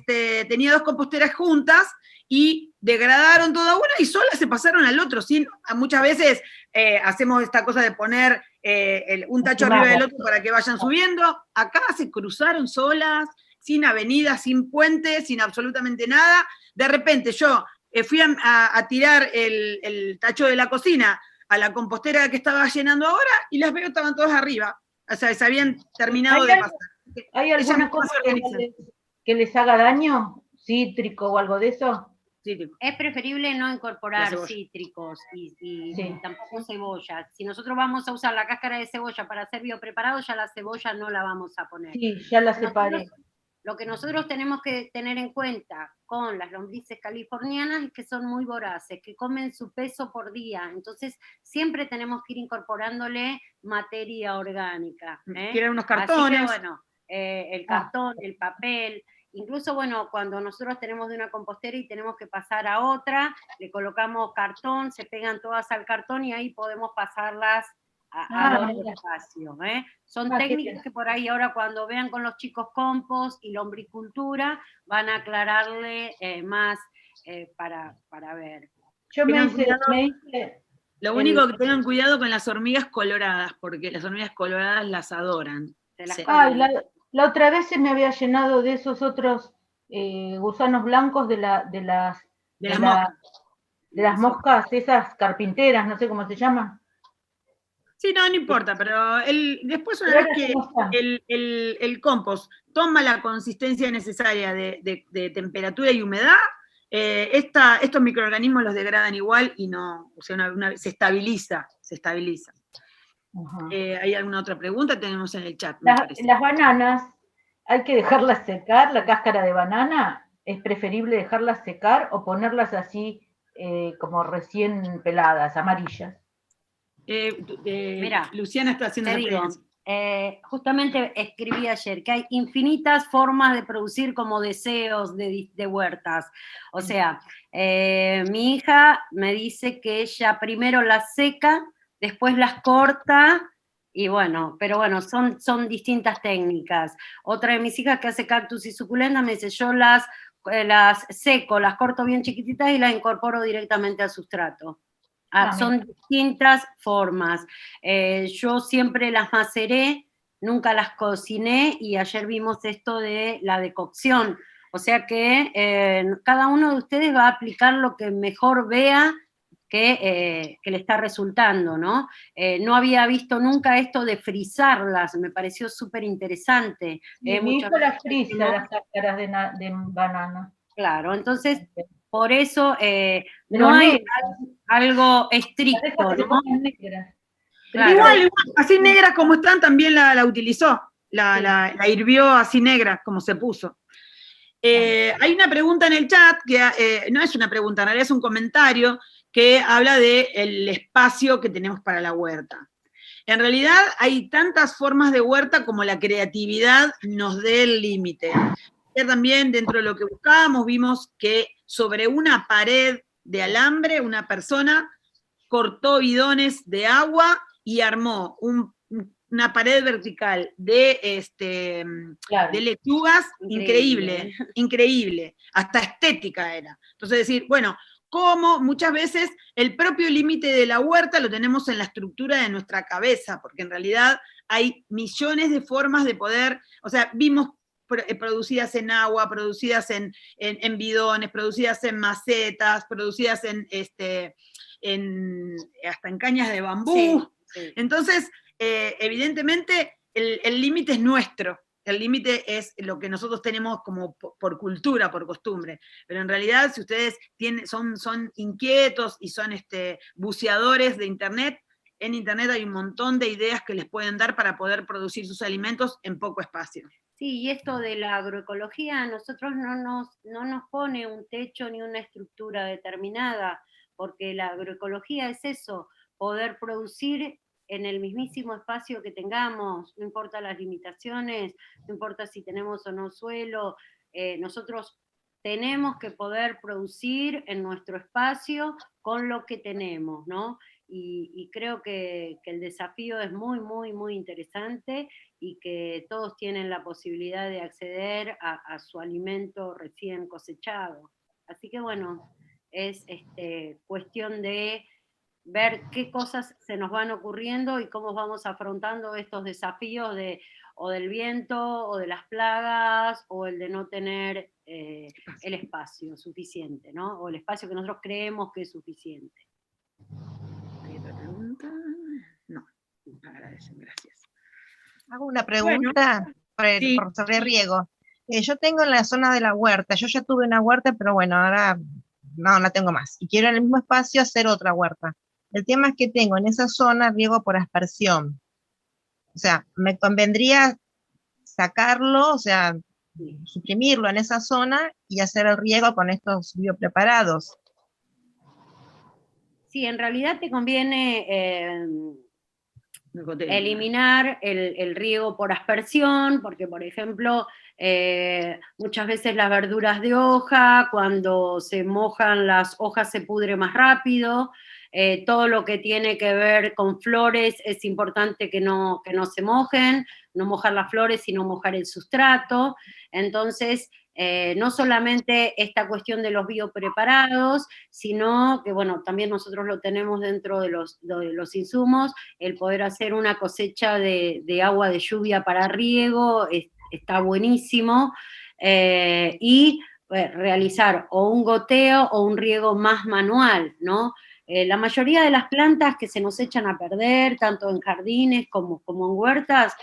Tenía 2 composteras juntas y degradaron toda una y solas se pasaron al otro. ¿Sí? Muchas veces hacemos esta cosa de poner un tacho arriba del otro para que vayan subiendo. Acá se cruzaron solas, sin avenida, sin puente, sin absolutamente nada. De repente yo fui a tirar el tacho de la cocina a la compostera que estaba llenando ahora y las veo, estaban todas arriba. O sea, se habían terminado de pasar. ¿Hay alguna cosa que les haga daño? ¿Cítrico o algo de eso? Cítrico. Es preferible no incorporar cítricos y tampoco cebolla. Si nosotros vamos a usar la cáscara de cebolla para hacer biopreparado, ya la cebolla no la vamos a poner. Sí, ya la separé. Lo que nosotros tenemos que tener en cuenta con las lombrices californianas es que son muy voraces, que comen su peso por día. Entonces, siempre tenemos que ir incorporándole materia orgánica. Quieren unos cartones. Así que, bueno, el cartón, el papel. Incluso, bueno, cuando nosotros tenemos de una compostera y tenemos que pasar a otra, le colocamos cartón, se pegan todas al cartón y ahí podemos pasarlas a otro espacio. Son técnicas que por ahí ahora cuando vean con los chicos compost y lombricultura van a aclararle más para ver. Yo me hice lo único que tengan cuidado con las hormigas coloradas, porque las hormigas coloradas las adoran. La otra vez se me había llenado de esos otros gusanos blancos de las moscas, esas carpinteras, no sé cómo se llaman. Sí, no importa, pero después una vez que el compost toma la consistencia necesaria de temperatura y humedad, estos microorganismos los degradan igual y no, o sea, se estabiliza. ¿Hay alguna otra pregunta? Tenemos en el chat. Las bananas, ¿hay que dejarlas secar? La cáscara de banana, ¿es preferible dejarlas secar o ponerlas así como recién peladas, amarillas? Mira, Luciana está haciendo la pregunta. Justamente escribí ayer que hay infinitas formas de producir como deseos de huertas. O sea, mi hija me dice que ella primero las seca, después las corta, y bueno, pero bueno, son distintas técnicas. Otra de mis hijas que hace cactus y suculentas me dice, yo las seco, las corto bien chiquititas y las incorporo directamente al sustrato. Son distintas formas. Yo siempre las maceré, nunca las cociné, y ayer vimos esto de la decocción. O sea que cada uno de ustedes va a aplicar lo que mejor vea que le está resultando, ¿no? No había visto nunca esto de frizarlas, me pareció súper interesante. Mi hijo las friza, las cáscaras de banana. Claro, entonces, por eso no hay algo estricto, ¿no? Claro. Igual, así negras como están, también la utilizó, la hirvió así negra, como se puso. Hay una pregunta en el chat, que no es una pregunta, en realidad es un comentario, que habla del espacio que tenemos para la huerta. En realidad hay tantas formas de huerta como la creatividad nos dé el límite. También dentro de lo que buscábamos vimos que sobre una pared de alambre una persona cortó bidones de agua y armó una pared vertical de lechugas increíble, hasta estética era. Entonces decir, bueno, como muchas veces el propio límite de la huerta lo tenemos en la estructura de nuestra cabeza, porque en realidad hay millones de formas de poder, o sea, vimos producidas en agua, producidas en bidones, producidas en macetas, producidas hasta en cañas de bambú. Sí, sí. Entonces, evidentemente, el límite es nuestro. El límite es lo que nosotros tenemos como por cultura, por costumbre. Pero en realidad, si ustedes son inquietos y son buceadores de Internet, en Internet hay un montón de ideas que les pueden dar para poder producir sus alimentos en poco espacio. Sí, y esto de la agroecología a nosotros no nos pone un techo ni una estructura determinada, porque la agroecología es eso, poder producir en el mismísimo espacio que tengamos, no importa las limitaciones, no importa si tenemos o no suelo, nosotros tenemos que poder producir en nuestro espacio con lo que tenemos, ¿no? Y creo que el desafío es muy, muy, muy interesante y que todos tienen la posibilidad de acceder a su alimento recién cosechado. Así que bueno, es cuestión de ver qué cosas se nos van ocurriendo y cómo vamos afrontando estos desafíos o del viento, o de las plagas, o el de no tener el espacio suficiente, ¿no? O el espacio que nosotros creemos que es suficiente. ¿Hay otra pregunta? No, agradecen, gracias. Hago una pregunta Sí. sobre riego. Yo tengo en la zona de la huerta, yo ya tuve una huerta, pero bueno, ahora no la tengo más. Y quiero en el mismo espacio hacer otra huerta. El tema es que tengo en esa zona riego por aspersión. O sea, me convendría sacarlo, o sea, suprimirlo en esa zona y hacer el riego con estos biopreparados. Sí, en realidad te conviene eliminar el riego por aspersión, porque por ejemplo, muchas veces las verduras de hoja, cuando se mojan las hojas se pudre más rápido, todo lo que tiene que ver con flores es importante que no se mojen, no mojar las flores, sino mojar el sustrato. Entonces, no solamente esta cuestión de los biopreparados, sino que, bueno, también nosotros lo tenemos dentro de los insumos, el poder hacer una cosecha de agua de lluvia para riego, está buenísimo, y realizar o un goteo o un riego más manual, ¿no? La mayoría de las plantas que se nos echan a perder, tanto en jardines como en huertas,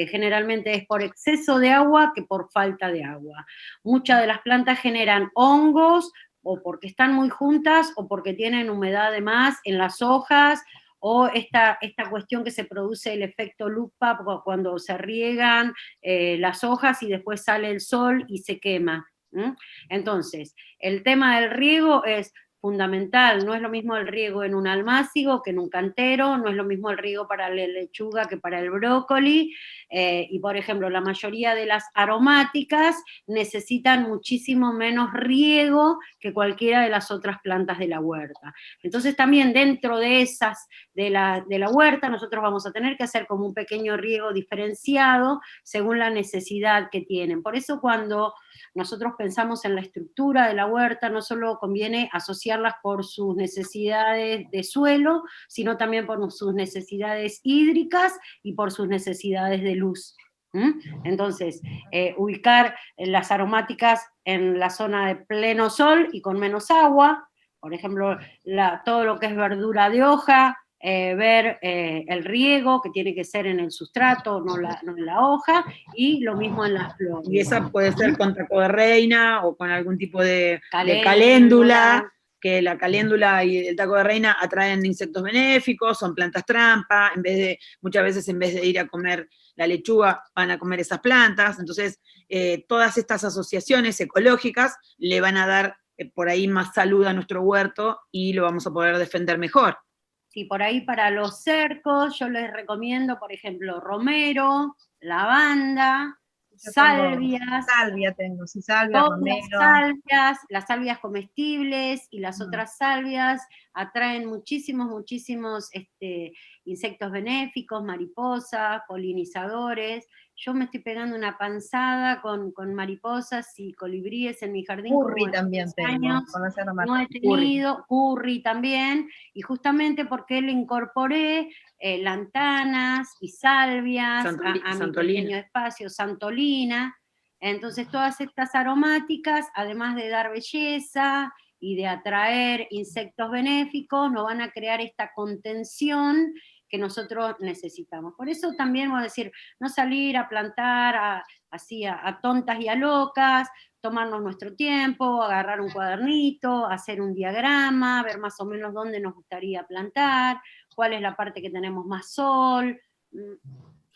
generalmente es por exceso de agua que por falta de agua. Muchas de las plantas generan hongos, o porque están muy juntas, o porque tienen humedad de más en las hojas, o esta cuestión que se produce el efecto lupa cuando se riegan las hojas y después sale el sol y se quema. Entonces, el tema del riego es fundamental, no es lo mismo el riego en un almácigo que en un cantero, no es lo mismo el riego para la lechuga que para el brócoli, y por ejemplo, la mayoría de las aromáticas necesitan muchísimo menos riego que cualquiera de las otras plantas de la huerta. Entonces también dentro de esas de la huerta nosotros vamos a tener que hacer como un pequeño riego diferenciado según la necesidad que tienen. Por eso cuando nosotros pensamos en la estructura de la huerta, no solo conviene asociarlas por sus necesidades de suelo, sino también por sus necesidades hídricas y por sus necesidades de luz. Entonces, ubicar las aromáticas en la zona de pleno sol y con menos agua, por ejemplo, todo lo que es verdura de hoja, ver el riego, que tiene que ser en el sustrato, no en la hoja, y lo mismo en las flores. Y esa puede ser con taco de reina o con algún tipo de caléndula, que la caléndula y el taco de reina atraen insectos benéficos, son plantas trampa, muchas veces en vez de ir a comer la lechuga, van a comer esas plantas. Entonces, todas estas asociaciones ecológicas le van a dar por ahí más salud a nuestro huerto y lo vamos a poder defender mejor. Sí, por ahí para los cercos yo les recomiendo, por ejemplo, romero, lavanda, salvias. Salvia tengo, sí, salvia, romero. Las salvias comestibles y las otras salvias atraen muchísimos insectos benéficos, mariposas, polinizadores. Yo me estoy pegando una panzada con mariposas y colibríes en mi jardín. Curry también tengo. No he tenido, curry también, y justamente porque le incorporé lantanas y salvias a mi pequeño espacio, santolina, Entonces todas estas aromáticas, además de dar belleza y de atraer insectos benéficos, nos van a crear esta contención que nosotros necesitamos. Por eso también voy a decir, no salir a plantar así a tontas y a locas, tomarnos nuestro tiempo, agarrar un cuadernito, hacer un diagrama, ver más o menos dónde nos gustaría plantar, cuál es la parte que tenemos más sol.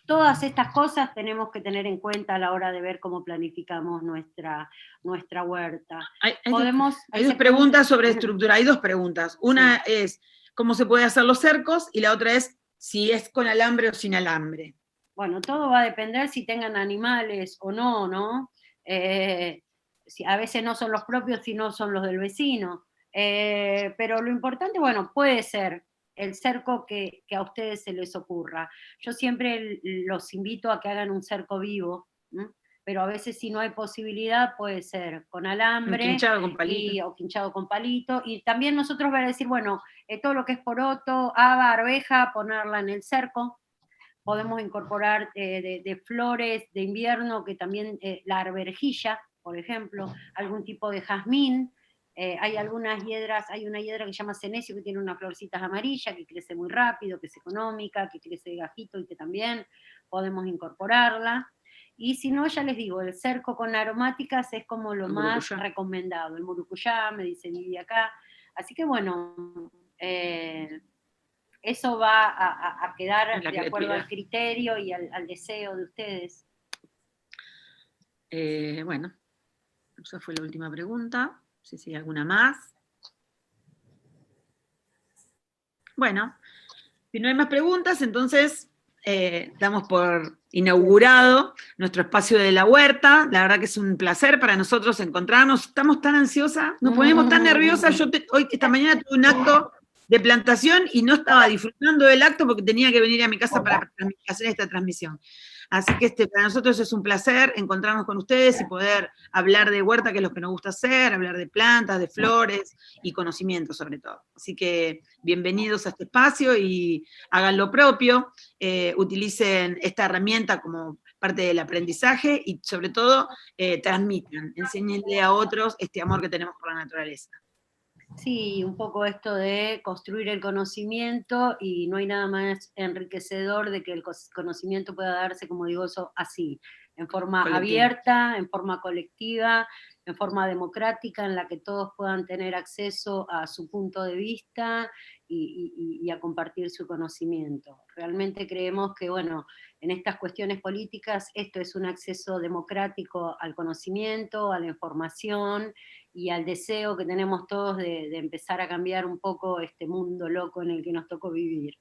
Todas estas cosas tenemos que tener en cuenta a la hora de ver cómo planificamos nuestra huerta. Hay dos preguntas sobre estructura, hay dos preguntas. Una es, ¿cómo se puede hacer los cercos? Y la otra es, si es con alambre o sin alambre. Bueno, todo va a depender si tengan animales o no, ¿no? A veces no son los propios, sino son los del vecino. Pero lo importante, bueno, puede ser el cerco que a ustedes se les ocurra. Yo siempre los invito a que hagan un cerco vivo, ¿no? Pero a veces si no hay posibilidad puede ser con alambre quinchado con palito. o quinchado con palito. Y también nosotros vamos a decir, bueno, todo lo que es poroto, haba, arveja, ponerla en el cerco. Podemos incorporar de flores de invierno, que también la arvejilla, por ejemplo, algún tipo de jazmín. Hay algunas hiedras, hay una hiedra que se llama senecio, que tiene unas florcitas amarillas, que crece muy rápido, que es económica, que crece de gajito y que también podemos incorporarla. Y si no, ya les digo, el cerco con aromáticas es como lo más recomendado. El murucuyá, me dice Vivi acá. Así que bueno, eso va a quedar de acuerdo al criterio y al deseo de ustedes. Bueno, esa fue la última pregunta. No sé si hay alguna más. Bueno, si no hay más preguntas, entonces damos por inaugurado nuestro espacio de la huerta. La verdad que es un placer para nosotros encontrarnos. Estamos tan ansiosas, nos ponemos tan nerviosas. Yo esta mañana tuve un acto de plantación y no estaba disfrutando del acto porque tenía que venir a mi casa para hacer esta transmisión. Así que para nosotros es un placer encontrarnos con ustedes y poder hablar de huerta, que es lo que nos gusta hacer, hablar de plantas, de flores y conocimiento sobre todo. Así que bienvenidos a este espacio y hagan lo propio, utilicen esta herramienta como parte del aprendizaje y sobre todo transmitan, enséñenle a otros este amor que tenemos por la naturaleza. Sí, un poco esto de construir el conocimiento, y no hay nada más enriquecedor de que el conocimiento pueda darse, como digo, eso así, en forma abierta, en forma colectiva, en forma democrática, en la que todos puedan tener acceso a su punto de vista y a compartir su conocimiento. Realmente creemos que, bueno, en estas cuestiones políticas esto es un acceso democrático al conocimiento, a la información y al deseo que tenemos todos de empezar a cambiar un poco este mundo loco en el que nos tocó vivir.